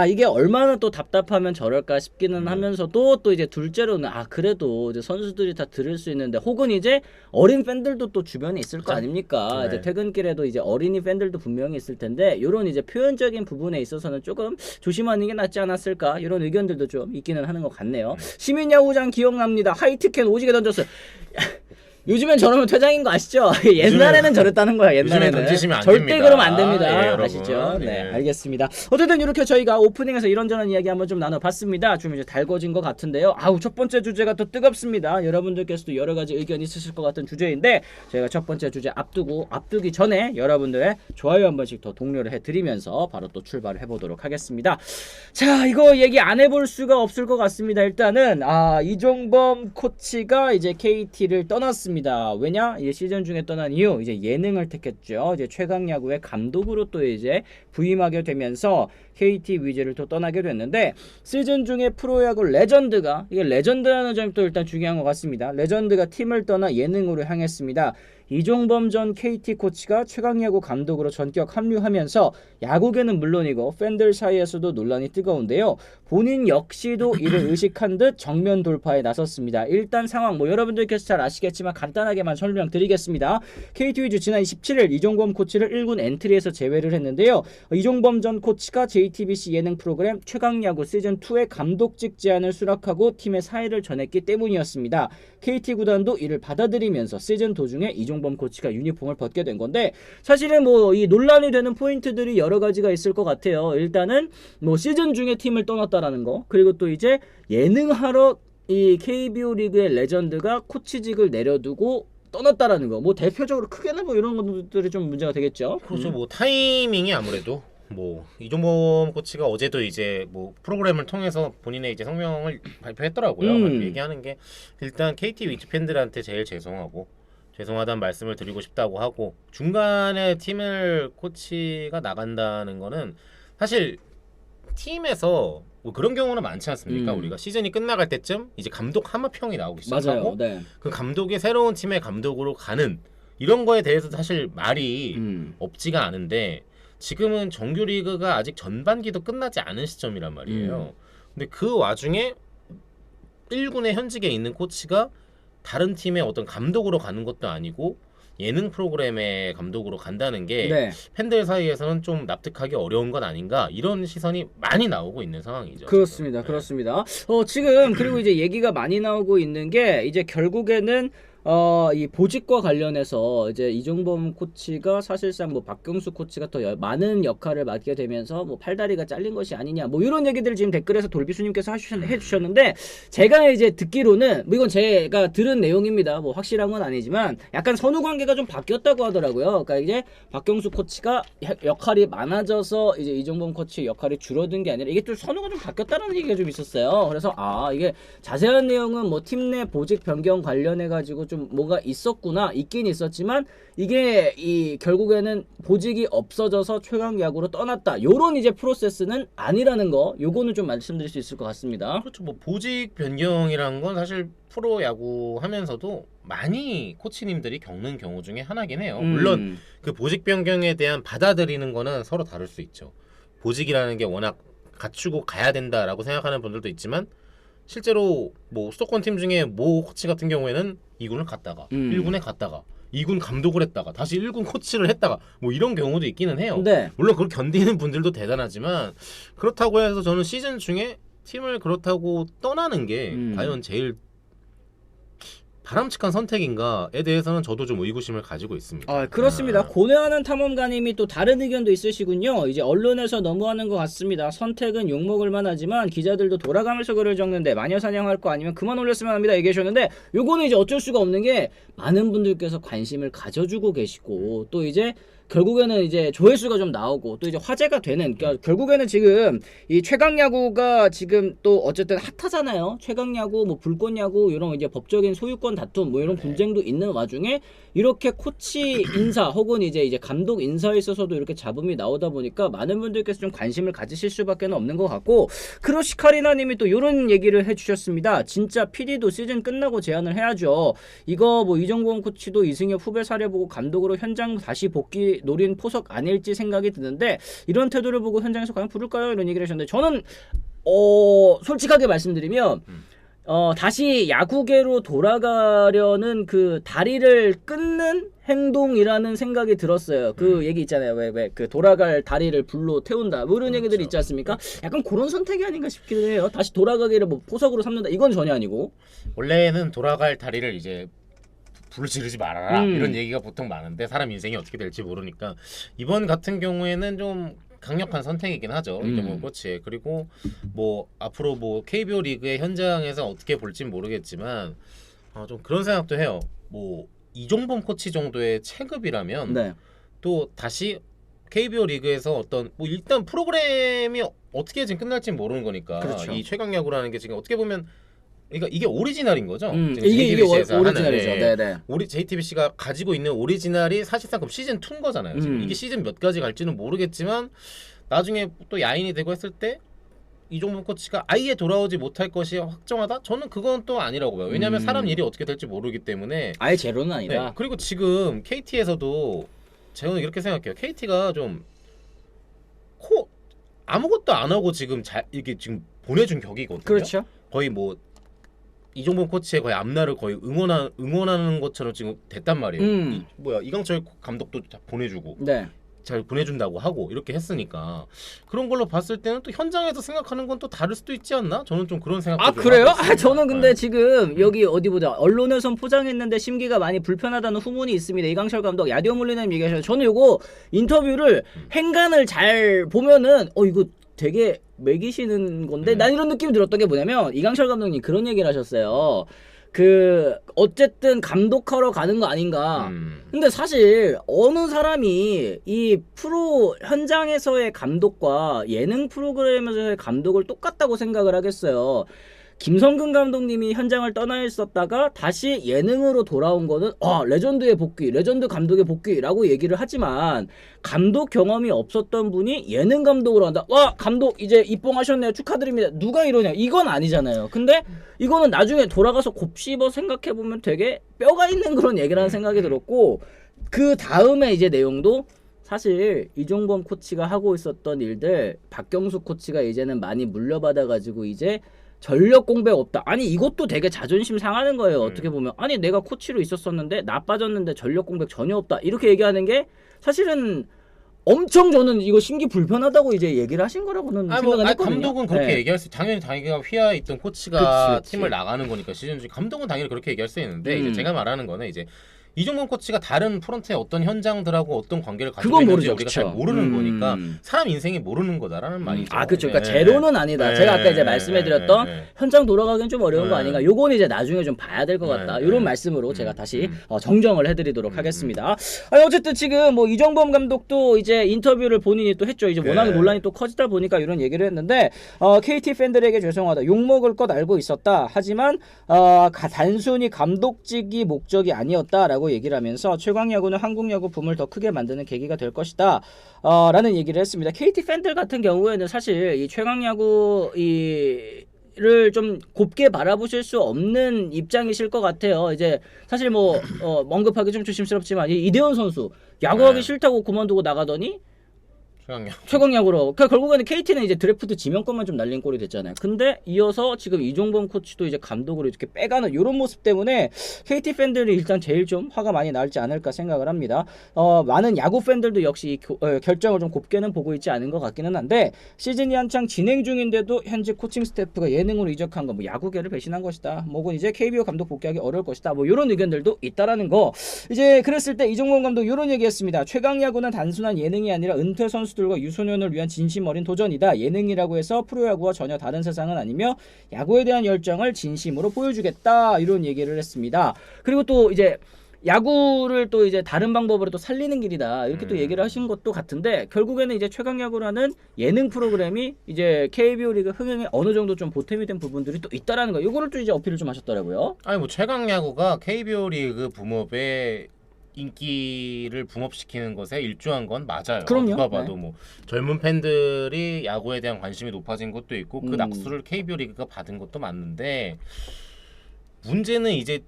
Speaker 1: 이게 얼마나 또 답답하면 저럴까 싶기는 하면서도 또 이제 둘째로는 그래도 이제 선수들이 다 다 들을 수 있는데 혹은 이제 어린 팬들도 또 주변에 있을 거
Speaker 2: 그렇죠.
Speaker 1: 아닙니까?
Speaker 2: 네.
Speaker 1: 이제 퇴근길에도 이제 어린이 팬들도 분명히 있을 텐데 이런 이제 표현적인 부분에 있어서는 조금 조심하는 게 낫지 않았을까 이런 의견들도 좀 있기는 하는 것 같네요. 시민야구장 기억납니다. 하이트캔 오지게 던졌어요. 요즘엔 저러면 퇴장인 거 아시죠? 옛날에는 저랬다는 거야. 옛날에는
Speaker 2: 던지시면 안
Speaker 1: 절대
Speaker 2: 됩니다.
Speaker 1: 그러면 안 됩니다.
Speaker 2: 예, 여러분.
Speaker 1: 아시죠? 네,
Speaker 2: 예.
Speaker 1: 알겠습니다. 어쨌든 이렇게 저희가 오프닝에서 이런저런 이야기 한번 좀 나눠봤습니다. 좀 이제 달궈진 것 같은데요. 아우 첫 번째 주제가 또 뜨겁습니다. 여러분들께서도 여러 가지 의견 있으실 것 같은 주제인데 저희가 첫 번째 주제 앞두기 전에 여러분들의 좋아요 한 번씩 더 독려를 해드리면서 바로 또 출발을 해보도록 하겠습니다. 자, 이거 얘기 안 해볼 수가 없을 것 같습니다. 일단은 이종범 코치가 이제 KT를 떠났습니다. 왜냐? 이제 시즌 중에 떠난 이유 이제 예능을 택했죠. 이제 최강야구의 감독으로 또 이제 부임하게 되면서 KT 위즈를 또 떠나게 됐는데 시즌 중에 프로야구 레전드가 이게 레전드라는 점이 또 일단 중요한 것 같습니다. 레전드가 팀을 떠나 예능으로 향했습니다. 이종범 전 KT 코치가 최강야구 감독으로 전격 합류하면서 야구계는 물론이고 팬들 사이에서도 논란이 뜨거운데요. 본인 역시도 이를 의식한 듯 정면 돌파에 나섰습니다. 일단 상황 여러분들께서 잘 아시겠지만 간단하게만 설명드리겠습니다. KT 위즈 지난 27일 이종범 코치를 1군 엔트리에서 제외를 했는데요. 이종범 전 코치가 JTBC 예능 프로그램 최강야구 시즌2의 감독직 제안을 수락하고 팀의 사의를 전했기 때문이었습니다. KT 구단도 이를 받아들이면서 시즌 도중에 이종범 코치가 유니폼을 벗게 된 건데 사실은 이 논란이 되는 포인트들이 여러 가지가 있을 것 같아요. 일단은 시즌 중에 팀을 떠났다라는 거 그리고 또 이제 예능하러 이 KBO 리그의 레전드가 코치직을 내려두고 떠났다라는 거 대표적으로 크게는 이런 것들이 좀 문제가 되겠죠.
Speaker 2: 그렇죠. 타이밍이 아무래도 이종범 코치가 어제도 이제 프로그램을 통해서 본인의 이제 성명을 발표했더라고요. 얘기하는 게 일단 KT 위즈 팬들한테 제일 죄송하다는 말씀을 드리고 싶다고 하고 중간에 팀을 코치가 나간다는 거는 사실 팀에서 그런 경우는 많지 않습니까? 우리가 시즌이 끝나갈 때쯤 이제 감독 하마평이 나오기 시작하고
Speaker 1: 맞아요. 네.
Speaker 2: 그 감독이 새로운 팀의 감독으로 가는 이런 거에 대해서 사실 말이 없지가 않은데 지금은 정규리그가 아직 전반기도 끝나지 않은 시점이란 말이에요. 근데 그 와중에 1군의 현직에 있는 코치가 다른 팀의 어떤 감독으로 가는 것도 아니고 예능 프로그램의 감독으로 간다는 게
Speaker 1: 네.
Speaker 2: 팬들 사이에서는 좀 납득하기 어려운 건 아닌가 이런 시선이 많이 나오고 있는 상황이죠.
Speaker 1: 그렇습니다.
Speaker 2: 지금.
Speaker 1: 그렇습니다. 지금 그리고 이제 얘기가 많이 나오고 있는 게 이제 결국에는 이 보직과 관련해서 이제 이종범 코치가 사실상 박경수 코치가 더 많은 역할을 맡게 되면서 팔다리가 잘린 것이 아니냐 이런 얘기들을 지금 댓글에서 돌비수님께서 해주셨는데 제가 이제 듣기로는 이건 제가 들은 내용입니다. 확실한 건 아니지만 약간 선후 관계가 좀 바뀌었다고 하더라고요. 그러니까 이제 박경수 코치가 역할이 많아져서 이제 이종범 코치의 역할이 줄어든 게 아니라 이게 또 선후가 좀 바뀌었다는 얘기가 좀 있었어요. 그래서 이게 자세한 내용은 팀 내 보직 변경 관련해 가지고 좀 뭐가 있긴 있었지만 이게 결국에는 보직이 없어져서 최강야구로 떠났다 요런 이제 프로세스는 아니라는 거 요거는 좀 말씀드릴 수 있을 것 같습니다.
Speaker 2: 그렇죠. 보직 변경이란 건 사실 프로야구 하면서도 많이 코치님들이 겪는 경우 중에 하나긴 해요. 물론 그 보직 변경에 대한 받아들이는 거는 서로 다를 수 있죠. 보직이라는 게 워낙 갖추고 가야 된다라고 생각하는 분들도 있지만 실제로 수도권 팀 중에 코치 같은 경우에는 2군을 갔다가 1군에 갔다가 2군 감독을 했다가 다시 1군 코치를 했다가 이런 경우도 있기는 해요.
Speaker 1: 네.
Speaker 2: 물론 그걸 견디는 분들도 대단하지만 그렇다고 해서 저는 시즌 중에 팀을 그렇다고 떠나는 게 과연 제일 바람직한 선택인가에 대해서는 저도 좀 의구심을 가지고 있습니다.
Speaker 1: 그렇습니다. 고뇌하는 탐험가님이 또 다른 의견도 있으시군요. 이제 언론에서 너무하는 것 같습니다. 선택은 욕먹을 만하지만 기자들도 돌아가면서 글을 적는데 마녀 사냥할 거 아니면 그만 올렸으면 합니다. 얘기하셨는데 요거는 이제 어쩔 수가 없는 게 많은 분들께서 관심을 가져주고 계시고 또 이제 결국에는 이제 조회수가 좀 나오고 또 이제 화제가 되는 그러니까 결국에는 지금 이 최강야구가 지금 또 어쨌든 핫하잖아요. 최강야구 불꽃야구 이런 이제 법적인 소유권 다툼 이런 분쟁도 있는 와중에 이렇게 코치 인사 혹은 이제 감독 인사에 있어서도 이렇게 잡음이 나오다 보니까 많은 분들께서 좀 관심을 가지실 수밖에 없는 것 같고 크로시카리나 님이 또 이런 얘기를 해주셨습니다. 진짜 PD도 시즌 끝나고 제안을 해야죠. 이거 이종범 코치도 이승엽 후배 사례 보고 감독으로 현장 다시 복귀 노린 포석 아닐지 생각이 드는데 이런 태도를 보고 현장에서 과연 부를까요? 이런 얘기를 하셨는데 저는 솔직하게 말씀드리면 다시 야구계로 돌아가려는 그 다리를 끊는 행동이라는 생각이 들었어요. 그 얘기 있잖아요. 왜 그 돌아갈 다리를 불로 태운다. 뭐 이런 얘기들이 있지 않습니까? 약간 그런 선택이 아닌가 싶기도 해요. 다시 돌아가기를 뭐 포석으로 삼는다. 이건 전혀 아니고.
Speaker 2: 원래는 돌아갈 다리를 이제 불을 지르지 말아라
Speaker 1: 음.
Speaker 2: 이런 얘기가 보통 많은데 사람 인생이 어떻게 될지 모르니까 이번 같은 경우에는 좀 강력한 선택이긴 하죠. 이정범 코치. 그리고 뭐 앞으로 뭐 KBO 리그의 현장에서 어떻게 볼진 모르겠지만 좀 그런 생각도 해요. 뭐 이종범 코치 정도의 체급이라면
Speaker 1: 네.
Speaker 2: 또 다시 KBO 리그에서 어떤 뭐 일단 프로그램이 어떻게 지금 끝날지 모르는 거니까
Speaker 1: 그렇죠.
Speaker 2: 이 최강야구라는 게 지금 어떻게 보면 그러니까 이게 오리지널인 거죠. 지금
Speaker 1: 이게
Speaker 2: JTBC에서
Speaker 1: 오리지널이죠.
Speaker 2: 하는,
Speaker 1: 네네.
Speaker 2: 우리 JTBC가 가지고 있는 오리지널이 사실상 그럼 시즌 2인 거잖아요. 지금 이게 시즌 몇 가지 갈지는 모르겠지만 나중에 또 야인이 되고 했을 때 이종범 코치가 아예 돌아오지 못할 것이 확정하다? 저는 그건 또 아니라고 봐요. 왜냐하면 사람 일이 어떻게 될지 모르기 때문에.
Speaker 1: 아예 제로는 아니다.
Speaker 2: 네. 그리고 지금 KT에서도 저는 이렇게 생각해요. KT가 좀 아무것도 안 하고 지금 이게 지금 보내준 격이거든요.
Speaker 1: 그렇죠.
Speaker 2: 거의 뭐 이종범 코치의 거의 앞날을 거의 응원하는 것처럼 지금 됐단 말이에요. 이강철 감독도 다 보내주고
Speaker 1: 네.
Speaker 2: 잘 보내준다고 하고 이렇게 했으니까 그런 걸로 봤을 때는 또 현장에서 생각하는 건 또 다를 수도 있지 않나? 저는 좀 그런 생각도 좀
Speaker 1: 그래요?
Speaker 2: 하고 있습니다.
Speaker 1: 저는 근데
Speaker 2: 네.
Speaker 1: 지금 여기 어디 보자. 언론에선 포장했는데 심기가 많이 불편하다는 후문이 있습니다. 이강철 감독 야디오 물리님 얘기하셔서 저는 요거 인터뷰를 행간을 잘 보면은 이거 되게 매기시는 건데 난 이런 느낌이 들었던 게 뭐냐면 이강철 감독님 그런 얘기를 하셨어요. 그 어쨌든 감독하러 가는 거 아닌가. 근데 사실 어느 사람이 이 프로 현장에서의 감독과 예능 프로그램에서의 감독을 똑같다고 생각을 하겠어요. 김성근 감독님이 현장을 떠나 있었다가 다시 예능으로 돌아온 거는 레전드의 복귀, 레전드 감독의 복귀라고 얘기를 하지만 감독 경험이 없었던 분이 예능 감독으로 한다. 와, 감독 이제 입봉하셨네요. 축하드립니다. 누가 이러냐? 이건 아니잖아요. 근데 이거는 나중에 돌아가서 곱씹어 생각해 보면 되게 뼈가 있는 그런 얘기라는 생각이 들었고 그 다음에 이제 내용도 사실 이종범 코치가 하고 있었던 일들 박경수 코치가 이제는 많이 물려받아가지고 이제 전력 공백 없다. 아니 이것도 되게 자존심 상하는 거예요. 어떻게 보면 아니 내가 코치로 있었었는데 나 빠졌는데 전력 공백 전혀 없다. 이렇게 얘기하는 게 사실은 엄청 저는 이거 심기 불편하다고 이제 얘기를 하신 거라고는 생각을 했거든요.
Speaker 2: 감독은 그렇게
Speaker 1: 네.
Speaker 2: 얘기할 수 당연히 자기가 휘하에 있던 코치가
Speaker 1: 그치.
Speaker 2: 팀을 나가는 거니까 시즌 중에 감독은 당연히 그렇게 얘기할 수 있는데 이제
Speaker 1: 음.
Speaker 2: 제가 말하는 거는 이제 이종범 코치가 다른 프런트의 어떤 현장들하고 어떤 관계를 가지고
Speaker 1: 그건
Speaker 2: 있는지
Speaker 1: 모르죠.
Speaker 2: 우리가
Speaker 1: 그쵸.
Speaker 2: 잘 모르는 거니까 사람 인생이 모르는 거다라는 말이죠.
Speaker 1: 그렇죠. 그러니까
Speaker 2: 네.
Speaker 1: 제로는 아니다. 제가 아까 이제 말씀해드렸던
Speaker 2: 네.
Speaker 1: 현장 돌아가기는 좀 어려운 거
Speaker 2: 네.
Speaker 1: 아닌가. 요거는 이제 나중에 좀 봐야 될 것 같다.
Speaker 2: 네.
Speaker 1: 이런 말씀으로 제가 다시 정정을 해드리도록 하겠습니다. 아니, 어쨌든 지금 뭐 이정범 감독도 이제 인터뷰를 본인이 또 했죠. 이제 워낙
Speaker 2: 네.
Speaker 1: 논란이 또 커지다 보니까 이런 얘기를 했는데 KT 팬들에게 죄송하다. 욕 먹을 것 알고 있었다. 하지만 단순히 감독직이 목적이 아니었다라고 얘기를 하면서 최강야구는 한국 야구 붐을 더 크게 만드는 계기가 될 것이다. 라는 얘기를 했습니다. KT 팬들 같은 경우에는 사실 이 최강야구 를 좀 곱게 바라보실 수 없는 입장이실 것 같아요. 이제 사실 뭐 언급하기 좀 조심스럽지만 이대현 선수 야구하기 싫다고 그만두고 나가더니 최강야구로. 그러니까 결국에는 KT는 이제 드래프트 지명권만 좀 날린 꼴이 됐잖아요. 근데 이어서 지금 이종범 코치도 이제 감독으로 이렇게 빼가는 이런 모습 때문에 KT 팬들이 일단 제일 좀 화가 많이 날지 않을까 생각을 합니다. 많은 야구 팬들도 역시 이 결정을 좀 곱게는 보고 있지 않은 것 같기는 한데 시즌이 한창 진행 중인데도 현재 코칭 스태프가 예능으로 이적한 거 뭐 야구계를 배신한 것이다. 뭐군 이제 KBO 감독 복귀하기 어려울 것이다. 뭐 이런 의견들도 있다라는 거. 이제 그랬을 때 이종범 감독 이런 얘기했습니다. 최강야구는 단순한 예능이 아니라 은퇴 선수들과 유소년을 위한 진심 어린 도전이다. 예능이라고 해서 프로야구와 전혀 다른 세상은 아니며 야구에 대한 열정을 진심으로 보여주겠다. 이런 얘기를 했습니다. 그리고 또 이제 야구를 또 이제 다른 방법으로 또 살리는 길이다. 이렇게 또 얘기를 하신 것도 같은데 결국에는 이제 최강야구라는 예능 프로그램이 이제 KBO 리그 흥행에 어느 정도 좀 보탬이 된 부분들이 또 있다라는 거. 이거를 또 이제 어필을 좀 하셨더라고요.
Speaker 2: 아니 뭐 최강야구가 KBO 리그 붐업에 인기를 붐업시키는 것에 일조한 건 맞아요.
Speaker 1: 그럼요.
Speaker 2: 누가 봐도
Speaker 1: 네.
Speaker 2: 뭐 젊은 팬들이 야구에 대한 관심이 높아진 것도 있고 그 낙수를 KBO 리그가 받은 것도 맞는데 문제는 이제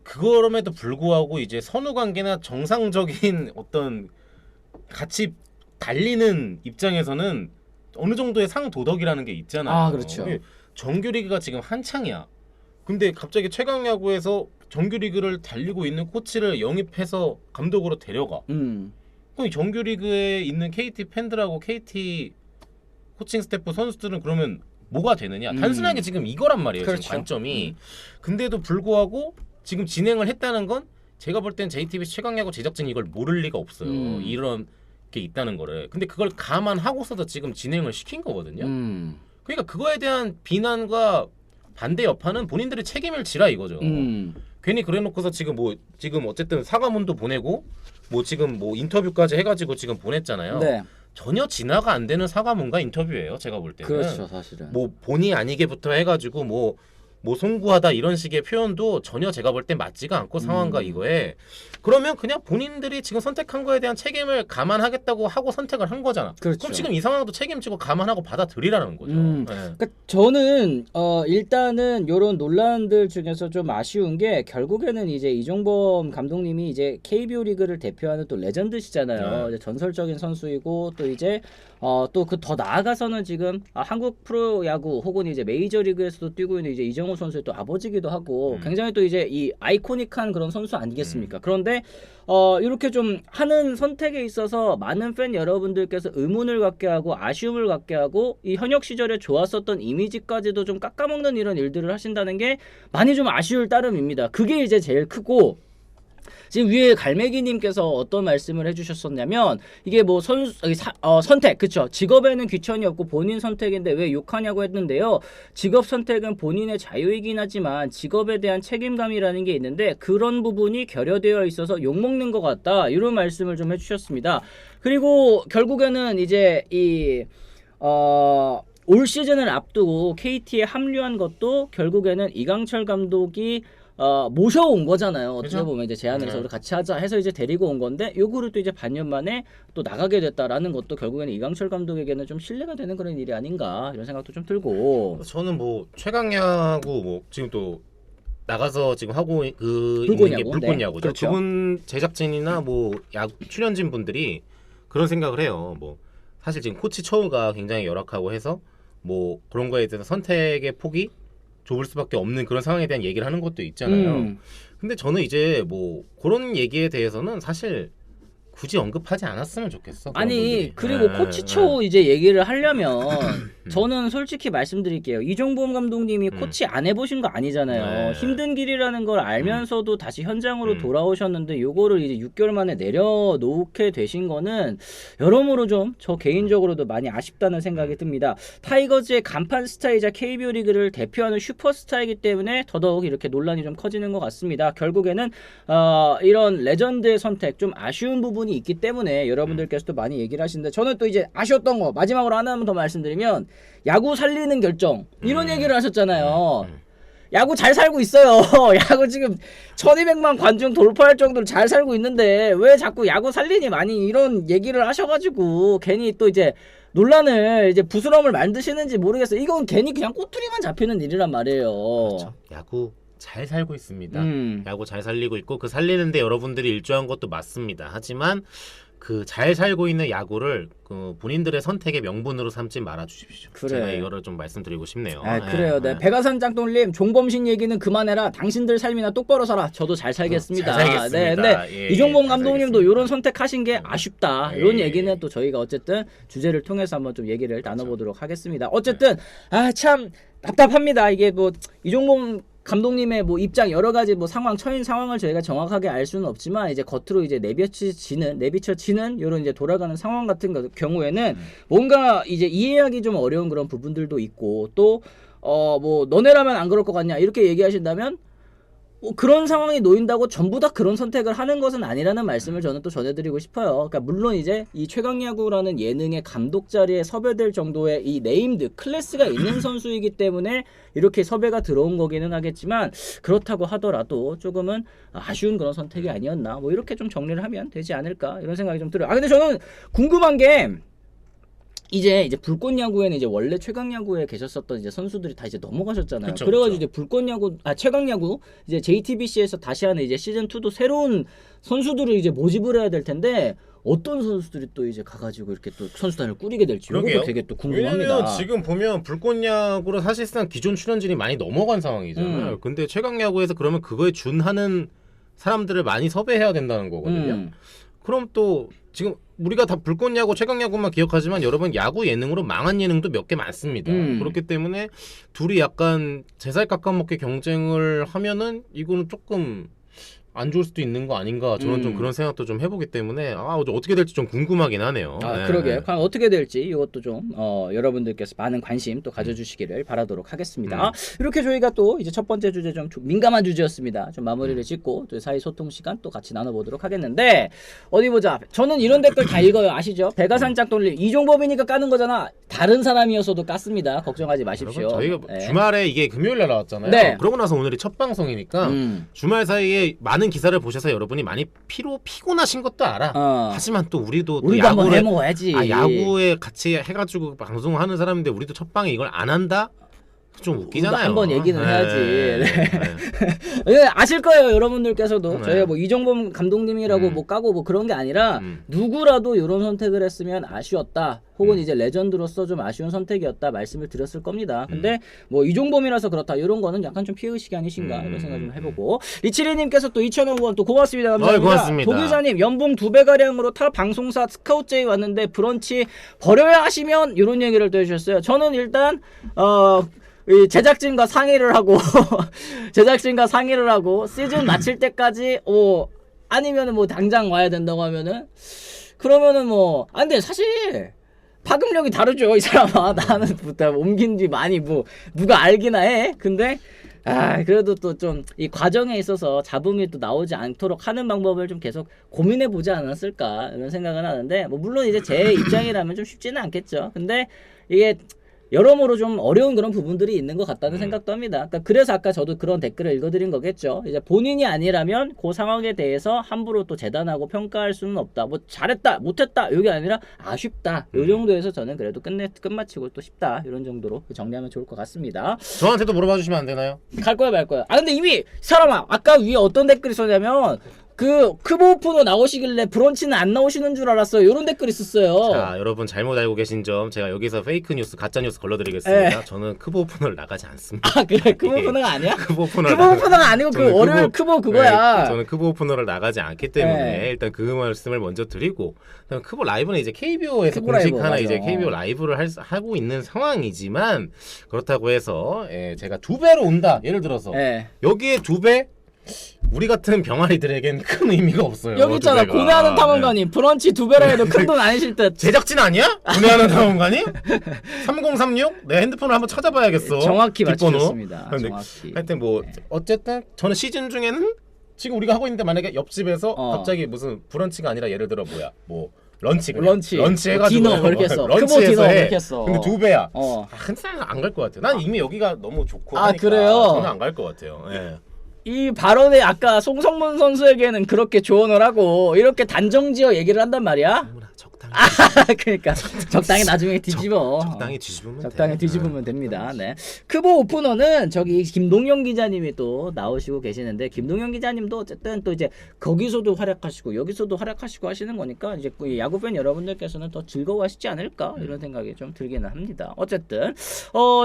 Speaker 2: 그럼에도 불구하고 이제 선후 관계나 정상적인 어떤 같이 달리는 입장에서는 어느 정도의 상도덕이라는 게 있잖아요.
Speaker 1: 그렇죠.
Speaker 2: 정규 리그가 지금 한창이야. 근데 갑자기 최강 야구에서 정규리그를 달리고 있는 코치를 영입해서 감독으로 데려가. 그럼 이 정규리그에 있는 KT 팬들하고 KT 코칭 스태프 선수들은 그러면 뭐가 되느냐? 단순하게 지금 이거란 말이에요.
Speaker 1: 그렇죠.
Speaker 2: 지금 관점이. 근데도 불구하고 지금 진행을 했다는 건 제가 볼 땐 JTBC 최강야구 제작진이 이걸 모를 리가 없어요. 이런 게 있다는 거를. 근데 그걸 감안하고서도 지금 진행을 시킨 거거든요. 그러니까 그거에 대한 비난과 반대 여파는 본인들이 책임을 지라 이거죠. 괜히 그래놓고서 지금 어쨌든 사과문도 보내고 지금 인터뷰까지 해가지고 지금 보냈잖아요.
Speaker 1: 네.
Speaker 2: 전혀 진화가 안 되는 사과문과 인터뷰예요. 제가 볼 때는.
Speaker 1: 그렇죠, 사실은.
Speaker 2: 본의 아니게부터 해가지고 송구하다 이런 식의 표현도 전혀 제가 볼 땐 맞지가 않고 상황과 이거에 그러면 그냥 본인들이 지금 선택한 거에 대한 책임을 감안하겠다고 하고 선택을 한 거잖아.
Speaker 1: 그렇죠.
Speaker 2: 그럼 지금 이 상황도 책임지고 감안하고 받아들이라는 거죠. 네.
Speaker 1: 그러니까 저는 일단은 이런 논란들 중에서 좀 아쉬운 게 결국에는 이제 이종범 감독님이 이제 KBO 리그를 대표하는 또 레전드시잖아요. 이제 전설적인 선수이고 또 이제 또 그 더 나아가서는 지금 한국 프로야구 혹은 이제 메이저리그에서도 뛰고 있는 이제 이정우 선수의 또 아버지기도 하고 굉장히 또 이제 이 아이코닉한 그런 선수 아니겠습니까? 그런데 이렇게 좀 하는 선택에 있어서 많은 팬 여러분들께서 의문을 갖게 하고 아쉬움을 갖게 하고 이 현역 시절에 좋았었던 이미지까지도 좀 깎아먹는 이런 일들을 하신다는 게 많이 좀 아쉬울 따름입니다. 그게 이제 제일 크고 지금 위에 갈매기님께서 어떤 말씀을 해주셨었냐면 이게 선택 그쵸 직업에는 귀천이 없고 본인 선택인데 왜 욕하냐고 했는데요. 직업 선택은 본인의 자유이긴 하지만 직업에 대한 책임감이라는 게 있는데 그런 부분이 결여되어 있어서 욕먹는 것 같다 이런 말씀을 좀 해주셨습니다. 그리고 결국에는 이제 올 시즌을 앞두고 KT에 합류한 것도 결국에는 이강철 감독이 모셔온 거잖아요. 어떻게
Speaker 2: 그렇죠?
Speaker 1: 보면 이제 제안을 해서 우리 같이 하자 해서 이제 데리고 온 건데 요거를 또 이제 반년 만에 또 나가게 됐다라는 것도 결국에는 이강철 감독에게는 좀 신뢰가 되는 그런 일이 아닌가 이런 생각도 좀 들고.
Speaker 2: 저는 최강야구 지금 또 나가서 지금 하고
Speaker 1: 불꽃야구?
Speaker 2: 있는 게 불꽃야구죠.
Speaker 1: 네. 그렇죠.
Speaker 2: 그분 제작진이나 야구 출연진 분들이 그런 생각을 해요. 사실 지금 코치 처우가 굉장히 열악하고 해서 그런 거에 대해서 선택의 폭이 좁을 수밖에 없는 그런 상황에 대한 얘기를 하는 것도 있잖아요. 근데 저는 이제 그런 얘기에 대해서는 사실 굳이 언급하지 않았으면 좋겠어.
Speaker 1: 아니
Speaker 2: 분들이.
Speaker 1: 그리고 코치초 이제 얘기를 하려면 저는 솔직히 말씀드릴게요. 이종범 감독님이 코치 안 해보신 거 아니잖아요.
Speaker 2: 네.
Speaker 1: 힘든 길이라는 걸 알면서도 다시 현장으로 돌아오셨는데 요거를 이제 6개월 만에 내려놓게 되신 거는 여러모로 좀 저 개인적으로도 많이 아쉽다는 생각이 듭니다. 타이거즈의 간판 스타이자 KBO 리그를 대표하는 슈퍼스타이기 때문에 더더욱 이렇게 논란이 좀 커지는 것 같습니다. 결국에는 이런 레전드의 선택 좀 아쉬운 부분이 있기 때문에 여러분들께서도 많이 얘기를 하시는데 저는 또 이제 아쉬웠던 거 마지막으로 하나만 더 말씀드리면 야구 살리는 결정 이런 얘기를 하셨잖아요. 야구 잘 살고 있어요. 야구 지금 1200만 관중 돌파할 정도로 잘 살고 있는데 왜 자꾸 야구 살리니 많이 이런 얘기를 하셔가지고 괜히 또 이제 논란을 이제 부스럼을 만드시는지 모르겠어요. 이건 괜히 그냥 꼬투리만 잡히는 일이란 말이에요.
Speaker 2: 그렇죠. 야구 잘 살고 있습니다. 야구 잘 살리고 있고 그 살리는데 여러분들이 일조한 것도 맞습니다. 하지만 그 잘 살고 있는 야구를 그 본인들의 선택의 명분으로 삼지 말아 주십시오.
Speaker 1: 그래.
Speaker 2: 제가 이거를 좀 말씀드리고 싶네요.
Speaker 1: 그래요. 네. 백아산 짱돌님 종범신 얘기는 그만해라. 당신들 삶이나 똑바로 살아. 저도 잘 살겠습니다.
Speaker 2: 잘 살겠습니다.
Speaker 1: 네, 근데
Speaker 2: 예,
Speaker 1: 이종범
Speaker 2: 잘
Speaker 1: 감독님도
Speaker 2: 살겠습니다.
Speaker 1: 이런 선택하신 게 아쉽다. 이런 얘기는 또 저희가 어쨌든 주제를 통해서 한번 좀 얘기를 나눠보도록 하겠습니다. 어쨌든 참 답답합니다. 이게 이종범 감독님의 입장 여러 가지 상황 처인 상황을 저희가 정확하게 알 수는 없지만 이제 겉으로 이제 내비쳐지는 이런 이제 돌아가는 상황 같은 경우에는 뭔가 이제 이해하기 좀 어려운 그런 부분들도 있고 또 너네라면 안 그럴 것 같냐 이렇게 얘기하신다면 그런 상황이 놓인다고 전부 다 그런 선택을 하는 것은 아니라는 말씀을 저는 또 전해드리고 싶어요. 그러니까 물론 이제 이 최강야구라는 예능의 감독 자리에 섭외될 정도의 이 네임드 클래스가 있는 선수이기 때문에 이렇게 섭외가 들어온 거기는 하겠지만 그렇다고 하더라도 조금은 아쉬운 그런 선택이 아니었나 이렇게 좀 정리를 하면 되지 않을까 이런 생각이 좀 들어요. 근데 저는 궁금한 게 이제 불꽃야구에는 이제 원래 최강야구에 계셨었던 이제 선수들이 다 이제 넘어가셨잖아요.
Speaker 2: 그쵸,
Speaker 1: 그래가지고
Speaker 2: 그쵸.
Speaker 1: 이제 불꽃야구, 최강야구 이제 JTBC에서 다시 하는 이제 시즌 2도 새로운 선수들을 이제 모집을 해야 될 텐데 어떤 선수들이 또 이제 가가지고 이렇게 또 선수단을 꾸리게 될지 이것도
Speaker 2: 그러게요.
Speaker 1: 되게 또 궁금합니다.
Speaker 2: 왜냐면 지금 보면 불꽃야구로 사실상 기존 출연진이 많이 넘어간 상황이잖아요. 근데 최강야구에서 그러면 그거에 준하는 사람들을 많이 섭외해야 된다는 거거든요. 그럼 또 지금 우리가 다 불꽃야구 최강야구만 기억하지만 여러분 야구 예능으로 망한 예능도 몇 개 많습니다. 그렇기 때문에 둘이 약간 제살 깎아먹기 경쟁을 하면은 이거는 조금 안 좋을 수도 있는 거 아닌가 저는 좀 그런 생각도 좀 해보기 때문에 어떻게 될지 좀 궁금하긴 하네요. 네.
Speaker 1: 그러게. 과연 어떻게 될지 이것도 좀 여러분들께서 많은 관심 또 가져주시기를 바라도록 하겠습니다. 이렇게 저희가 또 이제 첫 번째 주제 좀 민감한 주제였습니다. 좀 마무리를 짓고 또 사이 소통 시간 또 같이 나눠보도록 하겠는데 어디 보자. 저는 이런 댓글 다 읽어요. 아시죠? 배가산짝 돌림. 이종범이니까 까는 거잖아. 다른 사람이었어도 깠습니다. 걱정하지 마십시오.
Speaker 2: 여러분, 저희가
Speaker 1: 네.
Speaker 2: 주말에 이게 금요일날 나왔잖아요.
Speaker 1: 네.
Speaker 2: 그러고 나서 오늘이 첫 방송이니까 주말 사이에 많은 기사를 보셔서 여러분이 많이 피곤하신 것도 알아. 하지만 또 우리도
Speaker 1: 한번 해먹어야지.
Speaker 2: 야구에 같이 해가지고 방송하는 사람인데 우리도 첫 방에 이걸 안 한다? 좀 웃기잖아요.
Speaker 1: 한번 얘기는 해야지.
Speaker 2: 네.
Speaker 1: 아실 거예요, 여러분들께서도.
Speaker 2: 네.
Speaker 1: 저희가 뭐 이종범 감독님이라고 뭐 까고 뭐 그런 게 아니라 누구라도 이런 선택을 했으면 아쉬웠다. 혹은 이제 레전드로서 좀 아쉬운 선택이었다 말씀을 드렸을 겁니다. 근데 뭐 이종범이라서 그렇다 이런 거는 약간 좀 피의식이 아니신가 이런 생각 좀 해보고 리치리님께서 또 2,000원 또 고맙습니다. 감사합니다.
Speaker 2: 고맙습니다.
Speaker 1: 도기자님 연봉 2배가량으로 타 방송사 스카우트 제이 왔는데 브런치 버려야 하시면 이런 얘기를 또 해주셨어요. 저는 일단 이 제작진과 상의를 하고 시즌 마칠 때까지 아니면은 뭐 당장 와야 된다고 하면은 그러면은 뭐 근데 사실 파급력이 다르죠 이 사람아. 나는 옮긴 뒤 많이 누가 알기나 해. 근데 그래도 또 좀 이 과정에 있어서 잡음이 또 나오지 않도록 하는 방법을 좀 계속 고민해 보지 않았을까 이런 생각은 하는데 뭐 물론 이제 제 입장이라면 좀 쉽지는 않겠죠. 근데 이게 여러모로 좀 어려운 그런 부분들이 있는 것 같다는 생각도 합니다. 그래서 아까 저도 그런 댓글을 읽어드린 거겠죠. 이제 본인이 아니라면 그 상황에 대해서 함부로 또 재단하고 평가할 수는 없다. 뭐 잘했다, 못했다 이게 아니라 아쉽다. 이 정도에서 저는 그래도 끝마치고 또 싶다. 이런 정도로 정리하면 좋을 것 같습니다.
Speaker 2: 저한테도 물어봐 주시면 안 되나요?
Speaker 1: 갈 거야 말 거야. 근데 이미 사람아 아까 위에 어떤 댓글이 있었냐면 크보 오프너 나오시길래 브런치는 안 나오시는 줄 알았어요. 이런 댓글이 있었어요.
Speaker 2: 자, 여러분 잘못 알고 계신 점 제가 여기서 페이크 뉴스, 가짜 뉴스 걸러드리겠습니다. 저는 크보 오프너를 나가지 않습니다.
Speaker 1: 그래? 크보 오프너가 아니야?
Speaker 2: 크보
Speaker 1: 오프너가 아니고 월요일 크보 그거야.
Speaker 2: 저는 크보 오프너를 나가지 않기 때문에 일단 그 말씀을 먼저 드리고 크보 라이브는 이제 KBO에서 공식 하나 이제 KBO 라이브를 하고 있는 상황이지만 그렇다고 해서 제가 2배로 온다. 예를 들어서 여기에 2배 우리 같은 병아리들에겐 큰 의미가 없어요.
Speaker 1: 여기 있잖아. 고뇌하는 탐험가님 브런치 2배라 해도 큰 돈 아니실 듯.
Speaker 2: 제작진 아니야? 고뇌하는 탐험가님? 3036? 내 핸드폰을 한번 찾아봐야겠어.
Speaker 1: 정확히 맞추셨습니다.
Speaker 2: 정확히. 하여튼 뭐 어쨌든 저는 시즌 중에는 지금 우리가 하고 있는데 만약에 옆집에서 갑자기 무슨 브런치가 아니라 예를 들어 런치 해가지고
Speaker 1: 디너 그렇게 했어.
Speaker 2: 런치에서
Speaker 1: 디너
Speaker 2: 해.
Speaker 1: 그렇게 했어.
Speaker 2: 근데 2배야.
Speaker 1: 근데
Speaker 2: 안 갈 것 같아. 난 이미 여기가 너무 좋고 하니까
Speaker 1: 그래요?
Speaker 2: 저는 안 갈 것 같아요.
Speaker 1: 이 발언에 아까 송성문 선수에게는 그렇게 조언을 하고 이렇게 단정지어 얘기를 한단 말이야.
Speaker 2: 적당히.
Speaker 1: 그러니까 적당히 나중에 뒤집어.
Speaker 2: 적당히
Speaker 1: 뒤집으면 됩니다. 네. 크보 오프너는 저기 김동영 기자님이 또 나오시고 계시는데 김동영 기자님도 어쨌든 또 이제 거기서도 활약하시고 여기서도 활약하시고 하시는 거니까 이제 야구 팬 여러분들께서는 더 즐거워하시지 않을까 이런 생각이 좀 들기는 합니다. 어쨌든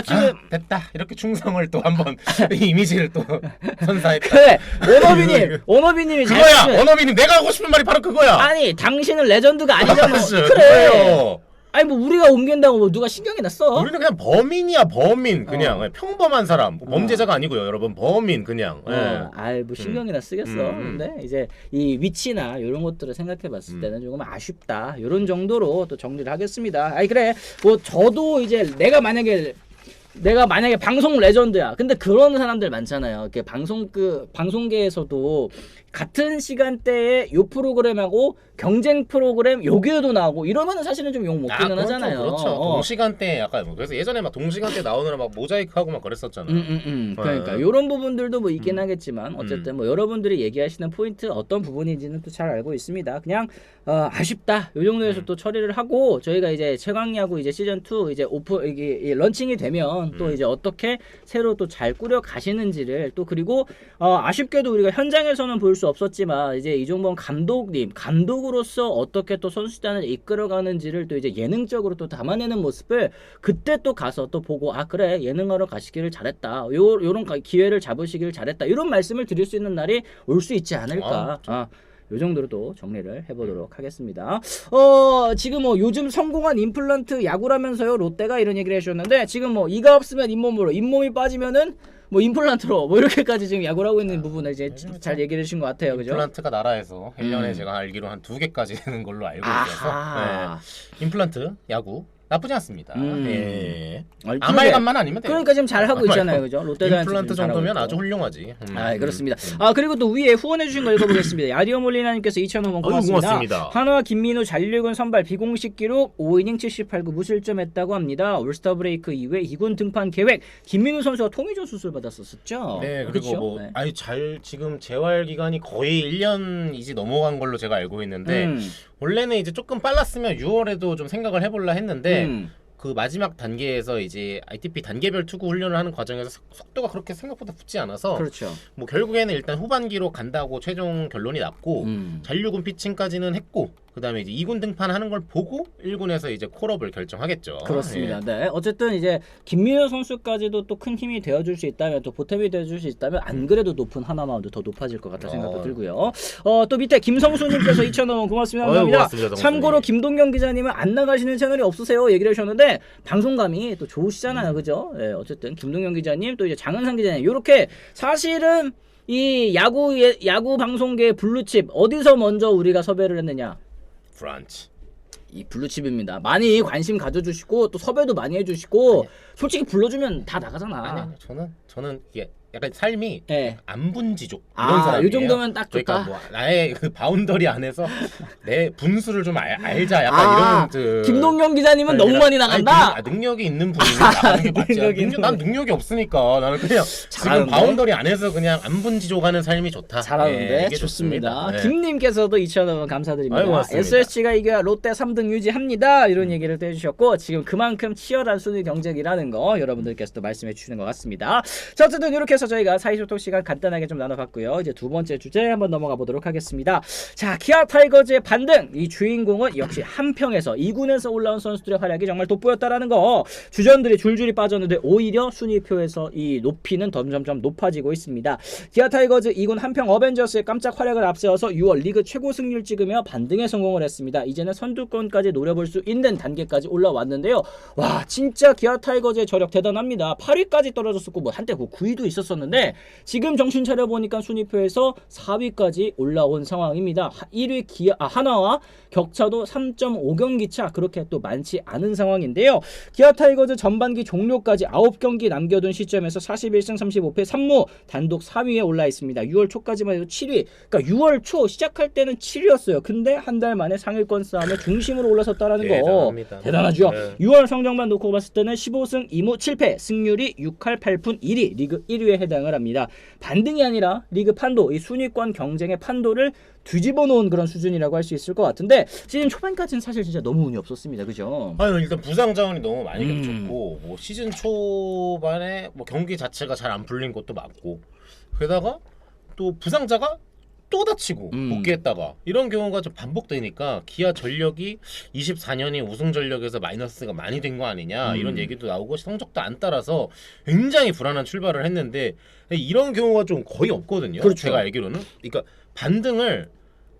Speaker 1: 지금
Speaker 2: 됐다 이렇게 충성을 또 한번 이미지를 또 선사했다.
Speaker 1: 그래 오너비님이
Speaker 2: 그거야. 오너비님 내가 하고 싶은 말이 바로 그거야.
Speaker 1: 아니 당신은 레전드가 아니잖아. 그래.
Speaker 2: 그래요.
Speaker 1: 아니 뭐 우리가 옮긴다고 뭐 누가 신경이 났어?
Speaker 2: 우리는 그냥 범인이야 범인 그냥 평범한 사람 범죄자가 아니고요 여러분 범인 그냥.
Speaker 1: 뭐 신경이나 쓰겠어. 근데 이제 이 위치나 이런 것들을 생각해봤을 때는 조금 아쉽다 이런 정도로 또 정리를 하겠습니다. 그래 뭐 저도 이제 내가 만약에 방송 레전드야. 근데 그런 사람들 많잖아요. 이렇게 방송계에서도 같은 시간대에 요 프로그램하고 경쟁 프로그램 여기에도 나오고 이러면은 사실은 좀 욕 먹기는 하잖아요.
Speaker 2: 그렇죠. 동시간대 약간 그래서 예전에 막 동시간대 나오느라 막 모자이크하고 막 그랬었잖아.
Speaker 1: 그러니까 이런 부분들도 뭐 있긴 하겠지만 어쨌든 뭐 여러분들이 얘기하시는 포인트 어떤 부분인지는 또 잘 알고 있습니다. 그냥 아쉽다 이 정도에서 또 처리를 하고 저희가 이제 최강야구 이제 시즌 2 이제 런칭이 되면 한번 또 이제 어떻게 새로 또 잘 꾸려 가시는지를 또 그리고 아쉽게도 우리가 현장에서는 볼 수 없었지만 이제 이종범 감독으로서 어떻게 또 선수단을 이끌어가는지를 또 이제 예능적으로 또 담아내는 모습을 그때 또 가서 또 보고 아 그래 예능하러 가시기를 잘했다 요런 기회를 잡으시기를 잘했다 이런 말씀을 드릴 수 있는 날이 올 수 있지 않을까. 요 정도로 또 정리를 해보도록 하겠습니다. 지금 뭐 요즘 성공한 임플란트 야구라면서요 롯데가 이런 얘기를 해주셨는데 지금 뭐 이가 없으면 잇몸으로 잇몸이 빠지면은 뭐 임플란트로 뭐 이렇게까지 지금 야구를 하고 있는 부분을 이제 잘 얘기를 해주신 것 같아요, 그죠?
Speaker 2: 임플란트가 나라에서 1년에 제가 알기로 한 2개까지 되는 걸로 알고 있어서 임플란트 야구 나쁘지 않습니다. 예. 아말감만 아니면 돼요.
Speaker 1: 그러니까 지금 잘 하고 있잖아요, 그죠? 롯데자이언츠
Speaker 2: 임플란트 정도면 아주 훌륭하지.
Speaker 1: 그렇습니다. 그리고 또 위에 후원해주신 거 읽어보겠습니다. 야디오 몰리나님께서 2,000원 고맙습니다. 한화 김민우 잔류군 선발 비공식 기록 5이닝 78구 무실점했다고 합니다. 올스타 브레이크 이후에 2군 등판 계획. 김민우 선수가 토미존 수술 받았었죠.
Speaker 2: 네, 그리고
Speaker 1: 그렇죠?
Speaker 2: 뭐 지금 재활 기간이 거의 1년 이제 넘어간 걸로 제가 알고 있는데 원래는 이제 조금 빨랐으면 6월에도 좀 생각을 해볼라 했는데 그 마지막 단계에서 이제 ITP 단계별 투구 훈련을 하는 과정에서 속도가 그렇게 생각보다 붙지 않아서
Speaker 1: 그렇죠.
Speaker 2: 뭐 결국에는 일단 후반기로 간다고 최종 결론이 났고 잔류군 피칭까지는 했고 그다음에 이제 2군 등판하는 걸 보고 1군에서 이제 콜업을 결정하겠죠.
Speaker 1: 그렇습니다. 네. 어쨌든 이제 김민호 선수까지도 또 큰 힘이 되어줄 수 있다면 또 보탬이 되어줄 수 있다면 안 그래도 높은 하나 마운드 더 높아질 것 같다 생각도 들고요. 또 밑에 김성수님께서 2,000원 고맙습니다. 감사합니다.
Speaker 2: 고맙습니다,
Speaker 1: 참고로 김동경 기자님은 안 나가시는 채널이 없으세요 얘기를 해주셨는데 방송감이 또 좋으시잖아요, 그죠? 네, 어쨌든 김동경 기자님 또 이제 장은상 기자님 이렇게 사실은 이 야구 방송계의 블루칩 어디서 먼저 우리가 섭외를 했느냐?
Speaker 2: 브런치.
Speaker 1: 이 블루칩입니다. 많이 관심 가져주시고 또 섭외도 많이 해주시고 솔직히 불러주면 다 나가잖아.
Speaker 2: 아니 저는 이게 약간 삶이
Speaker 1: 네.
Speaker 2: 안분지족 이런 사람이에요.
Speaker 1: 이 정도면 딱 좋다.
Speaker 2: 그러니까 뭐 나의 그 바운더리 안에서 내 분수를 좀 알자 약간 이런
Speaker 1: 김동경 기자님은 너무 많이 나간다.
Speaker 2: 능력이 있는 분이 나가는 게 맞지. 난 능력이 없으니까 나는 그냥 지금 바운더리 안에서 그냥 안분지족하는 삶이 좋다.
Speaker 1: 잘하는데
Speaker 2: 이게
Speaker 1: 좋습니다.
Speaker 2: 네.
Speaker 1: 김님께서도 2,000원 감사드립니다.
Speaker 2: 고맙습니다.
Speaker 1: SSG가 이겨야 롯데 3등 유지합니다. 이런 얘기를 또 해주셨고 지금 그만큼 치열한 순위 경쟁이라는 거 여러분들께서도 말씀해 주시는 것 같습니다. 자 어쨌든 이렇게 해서 저희가 사이소통 시간 간단하게 좀 나눠봤고요. 이제 두 번째 주제 한번 넘어가 보도록 하겠습니다. 자 기아 타이거즈의 반등 이 주인공은 역시 한평에서 2군에서 올라온 선수들의 활약이 정말 돋보였다라는 거. 주전들이 줄줄이 빠졌는데 오히려 순위표에서 이 높이는 점점점 높아지고 있습니다. 기아 타이거즈 2군 한평 어벤져스의 깜짝 활약을 앞세워서 6월 리그 최고 승리를 찍으며 반등에 성공을 했습니다. 이제는 선두권까지 노려볼 수 있는 단계까지 올라왔는데요. 와 진짜 기아 타이거즈의 저력 대단합니다. 8위까지 떨어졌었고 뭐 한때 9위도 있었었는데 지금 정신 차려 보니까 순위표에서 4위까지 올라온 상황입니다. 1위 하나와 격차도 3.5경기 차 그렇게 또 많지 않은 상황인데요. 기아 타이거즈 전반기 종료까지 9경기 남겨둔 시점에서 41승 35패 3무 단독 4위에 올라 있습니다. 6월 초까지만 해도 7위. 그러니까 6월 초 시작할 때는 7위였어요. 근데 한 달 만에 상위권 싸움의 중심으로 올라섰다라는 거 대단하죠. 네. 6월 성적만 놓고 봤을 때는 15승 2무 7패 승률이 6할 8푼 1위 리그 1위에 해당을 합니다. 반등이 아니라 리그 판도 이 순위권 경쟁의 판도를 뒤집어 놓은 그런 수준이라고 할 수 있을 것 같은데 시즌 초반까지는 사실 진짜 너무 운이 없었습니다. 그죠?
Speaker 2: 일단 부상 자원이 너무 많이 겹쳤고 뭐 시즌 초반에 뭐 경기 자체가 잘 안 풀린 것도 맞고 게다가 또 부상자가 또 다치고 복귀했다가 이런 경우가 좀 반복되니까 기아 전력이 24년이 우승 전력에서 마이너스가 많이 된 거 아니냐 이런 얘기도 나오고 성적도 안 따라서 굉장히 불안한 출발을 했는데 이런 경우가 좀 거의 없거든요.
Speaker 1: 그렇죠.
Speaker 2: 제가 알기로는 그러니까 반등을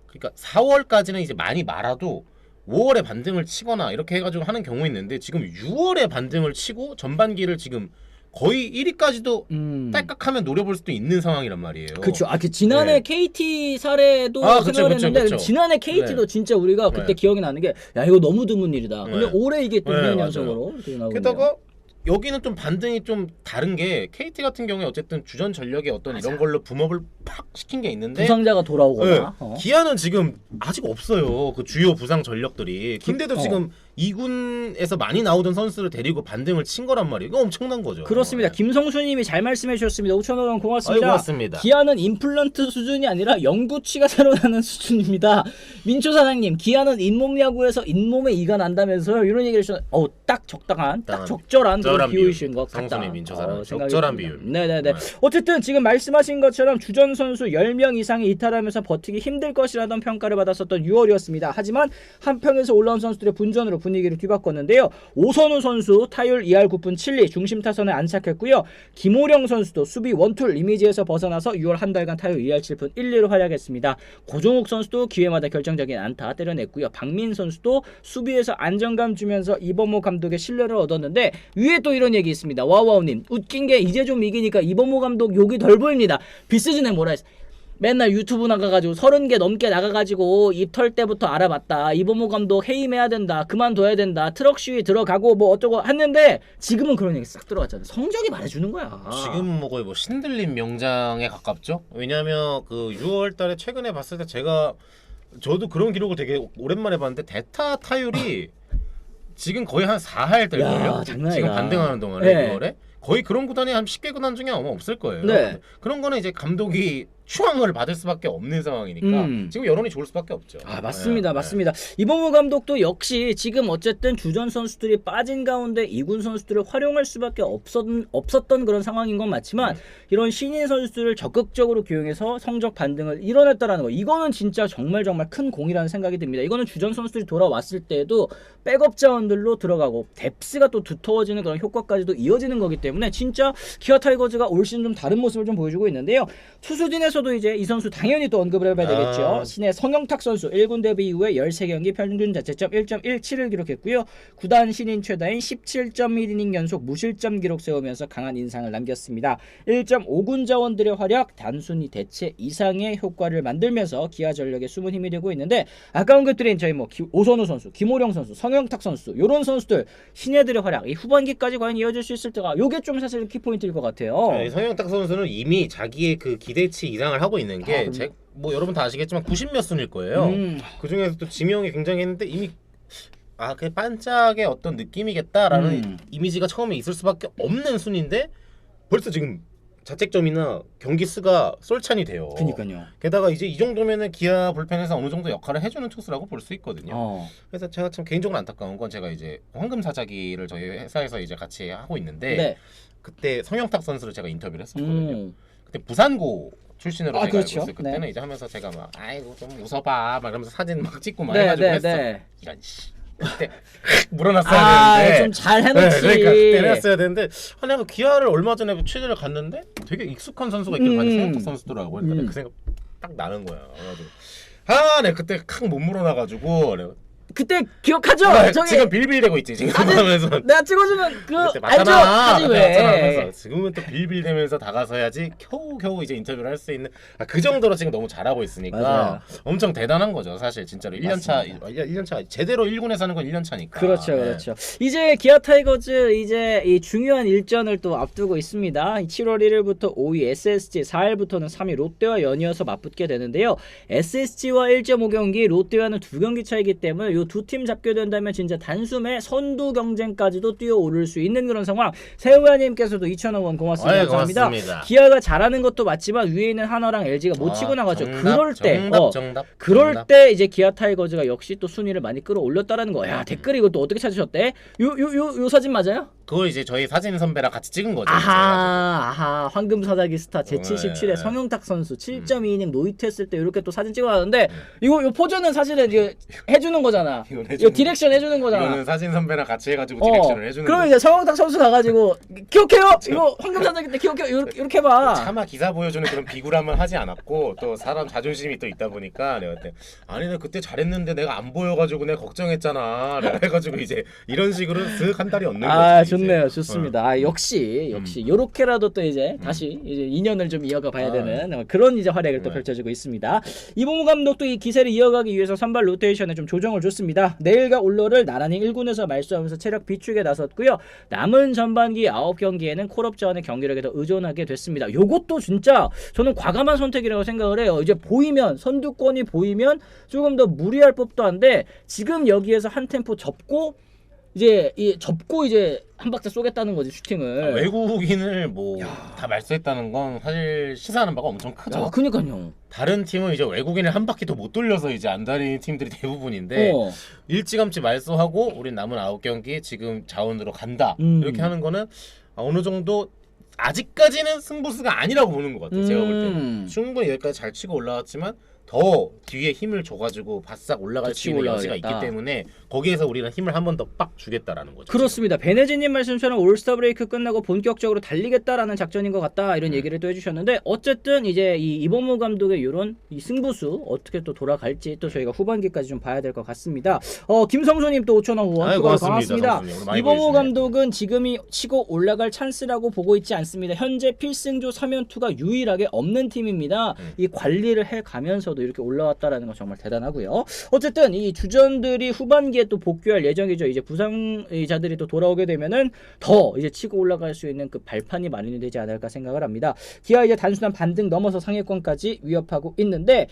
Speaker 2: 그러니까 4월까지는 이제 많이 말아도 5월에 반등을 치거나 이렇게 해가지고 하는 경우 있는데 지금 6월에 반등을 치고 전반기를 지금 거의 1위까지도 딸깍하면 노려볼 수도 있는 상황이란 말이에요.
Speaker 1: 그렇죠. 그 지난해 KT 사례도 생각을 했는데 지난해 KT도 진짜 우리가 그때 기억이 나는 게 야 이거 너무 드문 일이다. 근데 올해 이게 또 2년 연속으로 이렇게 나오고
Speaker 2: 게다가 여기는 좀 반등이 좀 다른 게 KT 같은 경우에 어쨌든 주전 전력의 어떤 이런 걸로 붐업을 팍 시킨 게 있는데
Speaker 1: 부상자가 돌아오거나
Speaker 2: 기아는 지금 아직 없어요. 그 주요 부상 전력들이. 근데도 지금 2군에서 많이 나오던 선수를 데리고 반등을 친 거란 말이에요. 이거 엄청난 거죠.
Speaker 1: 그렇습니다.
Speaker 2: 네.
Speaker 1: 김성수님이 잘 말씀해 주셨습니다. 5,000원 고맙습니다.
Speaker 2: 고맙습니다.
Speaker 1: 기아는 임플란트 수준이 아니라 영구치가 새로 나는 수준입니다. 민초 사장님, 기아는 잇몸 야구에서 잇몸에 이가 난다면서요? 이런 얘기를 해주셨는데 딱 적당한, 딱 적절한 그런 비유이신 것 같다.
Speaker 2: 성순이 민초 사장 적절한 비유.
Speaker 1: 네네네. 어쨌든 지금 말씀하신 것처럼 주전 선수 10명 이상이 이탈하면서 버티기 힘들 것이라던 평가를 받았었던 6월이었습니다. 하지만 한평에서 올라온 선수들의 분전으로 분위기를 뒤바꿨는데요. 오선우 선수 타율 2할 9푼 7리 중심 타선에 안착했고요. 김호령 선수도 수비 원툴 이미지에서 벗어나서 6월 한 달간 타율 2할 7푼 1리로 활약했습니다. 고종욱 선수도 기회마다 결정적인 안타 때려냈고요. 박민 선수도 수비에서 안정감 주면서 이범호 감독의 신뢰를 얻었는데 위에 또 이런 얘기 있습니다. 와우와우님, 웃긴 게 이제 좀 이기니까 이범호 감독 욕이 덜 보입니다. 비시즌에 뭐라 했어? 맨날 유튜브 나가가지고 30개 넘게 나가가지고 입 털 때부터 알아봤다. 이범호 감독 해임해야 된다. 그만둬야 된다. 트럭 시위 들어가고 뭐 어쩌고 했는데 지금은 그런 얘기 싹 들어갔잖아. 성적이 말해주는 거야.
Speaker 2: 지금 뭐 거의 뭐 신들림 명장에 가깝죠. 왜냐하면 그 6월달에 최근에 봤을 때 저도 그런 기록을 되게 오랜만에 봤는데 대타 타율이 지금 거의 한 4할 될걸요. 지금 반등하는 동안에
Speaker 1: 네.
Speaker 2: 6월에 거의 그런 구단이 한 10개 구단 중에 아마 없을 거예요.
Speaker 1: 네.
Speaker 2: 그런 거는 이제 감독이 추앙을 받을 수밖에 없는 상황이니까 지금 여론이 좋을 수밖에 없죠.
Speaker 1: 맞습니다.
Speaker 2: 네,
Speaker 1: 맞습니다. 이범호 감독도 역시 지금 어쨌든 주전 선수들이 빠진 가운데 2군 선수들을 활용할 수밖에 없었던 그런 상황인 건 맞지만 이런 신인 선수들을 적극적으로 기용해서 성적 반등을 이뤄냈다라는 거, 이거는 진짜 정말 큰 공이라는 생각이 듭니다. 이거는 주전 선수들이 돌아왔을 때에도 백업 자원들로 들어가고 뎁스가 또 두터워지는 그런 효과까지도 이어지는 거기 때문에 진짜 기아 타이거즈가 올 시즌 좀 다른 모습을 좀 보여주고 있는데요. 투수진에서도 이제 이 선수 당연히 또 언급을 해봐야 되겠죠. 신의 성영탁 선수 1군 데뷔 이후에 13경기 평균 자책점 1.17을 기록했고요. 구단 신인 최다인 17.1이닝 연속 무실점 기록 세우면서 강한 인상을 남겼습니다. 1.5군 자원들의 활약 단순히 대체 이상의 효과를 만들면서 기아 전력의 숨은 힘이 되고 있는데, 아까 언급드린 저희 뭐 오선우 선수, 김호령 선수, 성영탁 선수 이런 선수들 신예들의 활약 이 후반기까지 과연 이어질 수 있을까? 요게 좀 사실 키포인트일 것 같아요.
Speaker 2: 성영탁 선수는 이미 자기의 그 기대치 이상을 하고 있는 게 뭐 여러분 다 아시겠지만 90몇 순일 거예요. 그 중에서 또 지명이 굉장했는데 이미 그 반짝의 어떤 느낌이겠다라는 이미지가 처음에 있을 수밖에 없는 순인데 벌써 지금 자책점이나 경기 수가 쏠찬이 돼요.
Speaker 1: 그러니까요.
Speaker 2: 게다가 이제 이 정도면은 기아 불펜에서 어느 정도 역할을 해주는 투수라고 볼 수 있거든요. 그래서 제가 참 개인적으로 안타까운 건 제가 이제 황금 사자기를 저희 회사에서 이제 같이 하고 있는데 그때 성영탁 선수를 제가 인터뷰를 했었거든요. 그때 부산고 출신으로 제가
Speaker 1: 그렇죠.
Speaker 2: 알고 있을 그때는 이제 하면서 제가 막 아이고 좀 웃어봐 막 이러면서 사진 막 찍고 막 해가지고 했어. 이런 씨. 그때 물어놨어야 되는데
Speaker 1: 좀 잘 해놓지.
Speaker 2: 그러니까 그때 해놨어야 되는데 내가 기아를 얼마 전에 취재를 갔는데 되게 익숙한 선수가 있길 봤는데 성영탁 선수더라고. 그러니까 그 생각 딱 나는 거야. 그래가지고 내가 그때 칵 못 물어놔가지고
Speaker 1: 그때 기억하죠? 저기
Speaker 2: 지금 빌빌대고 있지 지금 하면서
Speaker 1: 내가 찍어주면 알죠?
Speaker 2: 사진 왜? 지금은 또 빌빌대면서 다가서야지 겨우 이제 인터뷰를 할 수 있는 그 정도로 지금 너무 잘하고 있으니까 엄청 대단한 거죠 사실 진짜로. 1년차 제대로 1군에서 하는 건 1년차니까.
Speaker 1: 그렇죠. 이제 기아 타이거즈 이제 이 중요한 일전을 또 앞두고 있습니다. 7월 1일부터 5위 SSG, 4일부터는 3위 롯데와 연이어서 맞붙게 되는데요. SSG와 1.5경기, 롯데와는 2경기 차이기 때문에 이 두 팀 잡게 된다면 진짜 단숨에 선두 경쟁까지도 뛰어오를 수 있는 그런 상황. 세우야님께서도 2,000원 고맙습니다. 감사합니다.
Speaker 2: 고맙습니다.
Speaker 1: 기아가 잘하는 것도 맞지만 위에 있는 한화랑 LG가 못 치고 나가죠.
Speaker 2: 정답.
Speaker 1: 그럴 때 이제 기아 타이거즈가 역시 또 순위를 많이 끌어올렸다라는 거야. 댓글 이거 또 어떻게 찾으셨대? 요 사진 맞아요?
Speaker 2: 그거 이제 저희 사진 선배랑 같이 찍은 거죠.
Speaker 1: 아하 황금 사자기 스타 제77의 성영탁 선수 7.2이닝 노히트했을 때 이렇게 또 사진 찍어놨는데 요 포즈는 사실은 이거 해주는 거잖아. 이거 디렉션 해주는 거잖아.
Speaker 2: 이거는 사진 선배랑 같이 해가지고 디렉션을 해주는.
Speaker 1: 그러면 이제 성영탁 선수 가가지고 기억해요? 이거 황금 사자기 때 기억해요? 이렇게 봐.
Speaker 2: 차마 기사 보여주는 그런 비굴함을 하지 않았고 또 사람 자존심이 또 있다 보니까 내가 그때 내가 그때 잘했는데 내가 안 보여가지고 내가 걱정했잖아. 내가 해가지고 이제 이런 식으로 슥 한 달이 얻는 거지.
Speaker 1: 좋네요. 좋습니다. 역시 요렇게라도 또 이제 다시 이제 인연을 좀 이어가 봐야 되는 그런 이제 활약을 또 펼쳐지고 있습니다. 이봉우 감독도 이 기세를 이어가기 위해서 선발 로테이션에 좀 조정을 줬습니다. 내일과 올러를 나란히 1군에서 말소하면서 체력 비축에 나섰고요. 남은 전반기 9경기에는 콜업 자원의 경기력에 더 의존하게 됐습니다. 요것도 진짜 저는 과감한 선택이라고 생각을 해요. 이제 보이면 선두권이 보이면 조금 더 무리할 법도 한데 지금 여기에서 한 템포 접고 이제 이 접고 이제 한 박자 쏘겠다는 거지 슈팅을.
Speaker 2: 외국인을 뭐 다 말소했다는 건 사실 시사하는 바가 엄청 크죠.
Speaker 1: 야, 그니까요.
Speaker 2: 다른 팀은 이제 외국인을 한 바퀴 더 못 돌려서 이제 안 다니는 팀들이 대부분인데 일찌감치 말소하고 우린 남은 9경기 지금 자원으로 간다 이렇게 하는 거는 어느 정도 아직까지는 승부수가 아니라고 보는 것 같아요. 제가 볼 때는 충분히 여기까지 잘 치고 올라왔지만 더 뒤에 힘을 줘가지고 바싹 올라갈 수 있는 여지가 있기 때문에 거기에서 우리는 힘을 한 번 더 빡 주겠다라는 거죠.
Speaker 1: 그렇습니다. 베네지님 말씀처럼 올스타 브레이크 끝나고 본격적으로 달리겠다라는 작전인 것 같다 이런 얘기를 또 해주셨는데 어쨌든 이제 이 이범호 감독의 이런 이 승부수 어떻게 또 돌아갈지 또 저희가 후반기까지 좀 봐야 될 것 같습니다. 김성수님 또 5,000원 후원 추가로 고맙습니다. 이범호 감독은 지금이 치고 올라갈 찬스라고 보고 있지 않습니다. 현재 필승조 3연투가 유일하게 없는 팀입니다. 이 관리를 해가면서 이렇게 올라왔다라는 건 정말 대단하고요. 어쨌든 이 주전들이 후반기에 또 복귀할 예정이죠. 이제 부상자들이 또 돌아오게 되면은 더 이제 치고 올라갈 수 있는 그 발판이 마련이 되지 않을까 생각을 합니다. 기아 이제 단순한 반등 넘어서 상위권까지 위협하고 있는데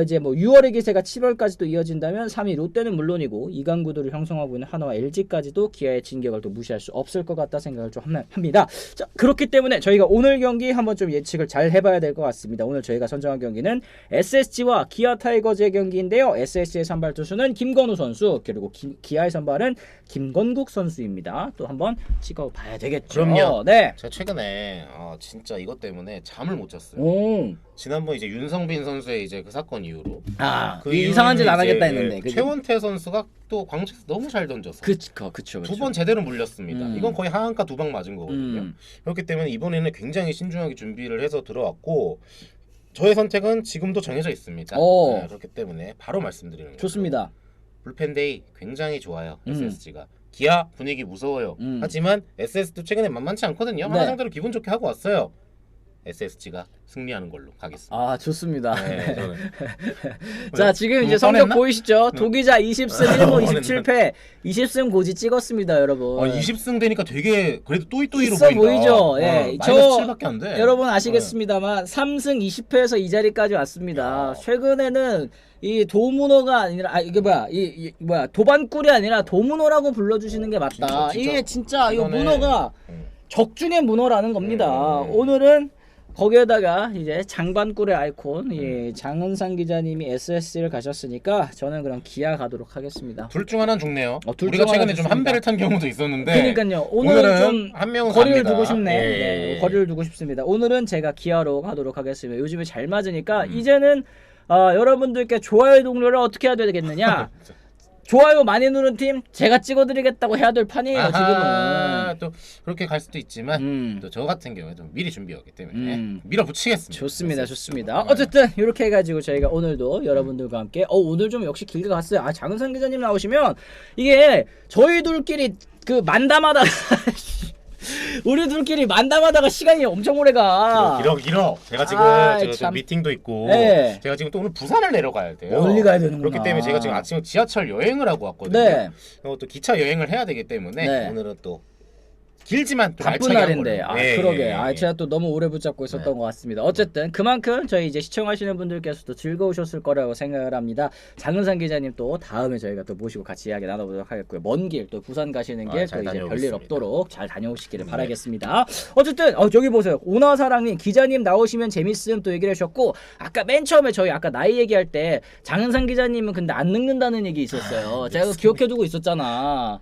Speaker 1: 이제 뭐 6월의 기세가 7월까지도 이어진다면 3위 롯데는 물론이고 2강 구도를 형성하고 있는 하나와 LG까지도 기아의 진격을 또 무시할 수 없을 것 같다 생각을 좀 합니다. 자, 그렇기 때문에 저희가 오늘 경기 한번 좀 예측을 잘 해봐야 될 것 같습니다. 오늘 저희가 선정한 경기는 SSG와 기아 타이거즈의 경기인데요. SSG의 선발 투수는 김건우 선수 그리고 기아의 선발은 김건국 선수입니다. 또 한번 찍어봐야 되겠죠.
Speaker 2: 그럼요.
Speaker 1: 네.
Speaker 2: 제가 최근에 진짜 이것 때문에 잠을 못 잤어요.
Speaker 1: 오.
Speaker 2: 지난번 이제 윤성빈 선수의 이제 그 사건 이후로
Speaker 1: 그 이상한 짓 안 하겠다
Speaker 2: 이제
Speaker 1: 했는데
Speaker 2: 최원태 선수가 또 광주에서 너무 잘 던져서
Speaker 1: 그쵸.
Speaker 2: 두 번 제대로 물렸습니다. 이건 거의 하한가 2방 맞은 거거든요. 그렇기 때문에 이번에는 굉장히 신중하게 준비를 해서 들어왔고 저의 선택은 지금도 정해져 있습니다. 네, 그렇기 때문에 바로 말씀드리는 거죠.
Speaker 1: 좋습니다.
Speaker 2: 불펜데이 굉장히 좋아요. SSG가. 기아 분위기 무서워요. 하지만 SS도 최근에 만만치 않거든요. 하나 상대로 기분 좋게 하고 왔어요. SSG가 승리하는 걸로 가겠습니다.
Speaker 1: 좋습니다.
Speaker 2: 네, 저는.
Speaker 1: 자, 지금 이제 성적 보이시죠? 도기자 20승 1무 27패 20승 고지 찍었습니다, 여러분.
Speaker 2: 20승 되니까 되게 그래도 또이또이로
Speaker 1: 있어
Speaker 2: 보인다.
Speaker 1: 보이죠? 예.
Speaker 2: 마이너스 7밖에 안 돼.
Speaker 1: 여러분 아시겠습니다만 3승 20패에서 이 자리까지 왔습니다. 최근에는 이 도문호가 아니라 이게 뭐야 도반꿀이 아니라 도문호라고 불러주시는 게 맞다.
Speaker 2: 진짜.
Speaker 1: 이게 진짜 이 문호가 적중의 문호라는 겁니다. 오늘은 거기에다가 이제 장반꿀의 아이콘 장은상 기자님이 SS를 가셨으니까 저는 그럼 기아 가도록 하겠습니다.
Speaker 2: 둘 중 하나는 좋네요.
Speaker 1: 둘
Speaker 2: 우리가
Speaker 1: 중
Speaker 2: 최근에
Speaker 1: 하나
Speaker 2: 좀 한 배를 탄 경우도 있었는데
Speaker 1: 그러니까요. 오늘은 좀
Speaker 2: 한 명은
Speaker 1: 거리를
Speaker 2: 갑니다.
Speaker 1: 두고 싶네.
Speaker 2: 예.
Speaker 1: 거리를 두고 싶습니다. 오늘은 제가 기아로 가도록 하겠습니다. 요즘에 잘 맞으니까 이제는 여러분들께 좋아요 동료를 어떻게 해야 되겠느냐? 좋아요 많이 누른 팀 제가 찍어드리겠다고 해야 될 판이에요. 지금은.
Speaker 2: 또 그렇게 갈 수도 있지만 또 저 같은 경우에 좀 미리 준비하기 때문에 밀어붙이겠습니다.
Speaker 1: 좋습니다. 어쨌든 이렇게 해가지고 저희가 오늘도 여러분들과 함께 오늘 좀 역시 길게 갔어요. 장은상 기자님 나오시면 이게 저희 둘끼리 그 만담하다가 우리 둘끼리 만담하다가 시간이 엄청 오래가.
Speaker 2: 길어. 제가 지금
Speaker 1: 참.
Speaker 2: 미팅도 있고
Speaker 1: 네.
Speaker 2: 제가 지금 또 오늘 부산을 내려가야 돼요.
Speaker 1: 멀리 가야 되는구나.
Speaker 2: 그렇기 때문에 제가 지금 아침에 지하철 여행을 하고 왔거든요.
Speaker 1: 네.
Speaker 2: 또 기차 여행을 해야 되기 때문에 오늘은 또 길지만 또
Speaker 1: 바쁜 날인데 그러게
Speaker 2: 예.
Speaker 1: 제가 또 너무 오래 붙잡고 있었던 것 같습니다. 어쨌든 그만큼 저희 이제 시청하시는 분들께서도 즐거우셨을 거라고 생각을 합니다. 장은상 기자님 또 다음에 저희가 또 모시고 같이 이야기 나눠보도록 하겠고요. 먼 길 또 부산 가시는 길 또 이제 별일 없도록 잘 다녀오시기를 바라겠습니다. 어쨌든 저기 보세요. 오나사랑님 기자님 나오시면 재밌음 또 얘기를 하셨고 아까 맨 처음에 저희 아까 나이 얘기할 때 장은상 기자님은 근데 안 늙는다는 얘기 있었어요. 제가 기억해두고 있었잖아.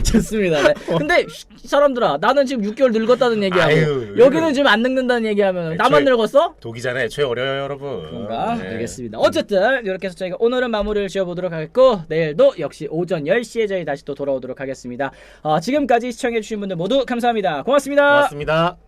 Speaker 1: 좋습니다. 네. 근데 이 사람들아 나는 지금 6개월 늙었다는 얘기하고 여기는 지금 안 늙는다는 얘기하면 나만 늙었어?
Speaker 2: 도기잖아요. 죄 어려요 여러분.
Speaker 1: 그런가? 알겠습니다. 어쨌든 이렇게 해서 저희가 오늘은 마무리를 지어보도록 하겠고 내일도 역시 오전 10시에 저희 다시 또 돌아오도록 하겠습니다. 지금까지 시청해주신 분들 모두 감사합니다. 고맙습니다.
Speaker 2: 고맙습니다.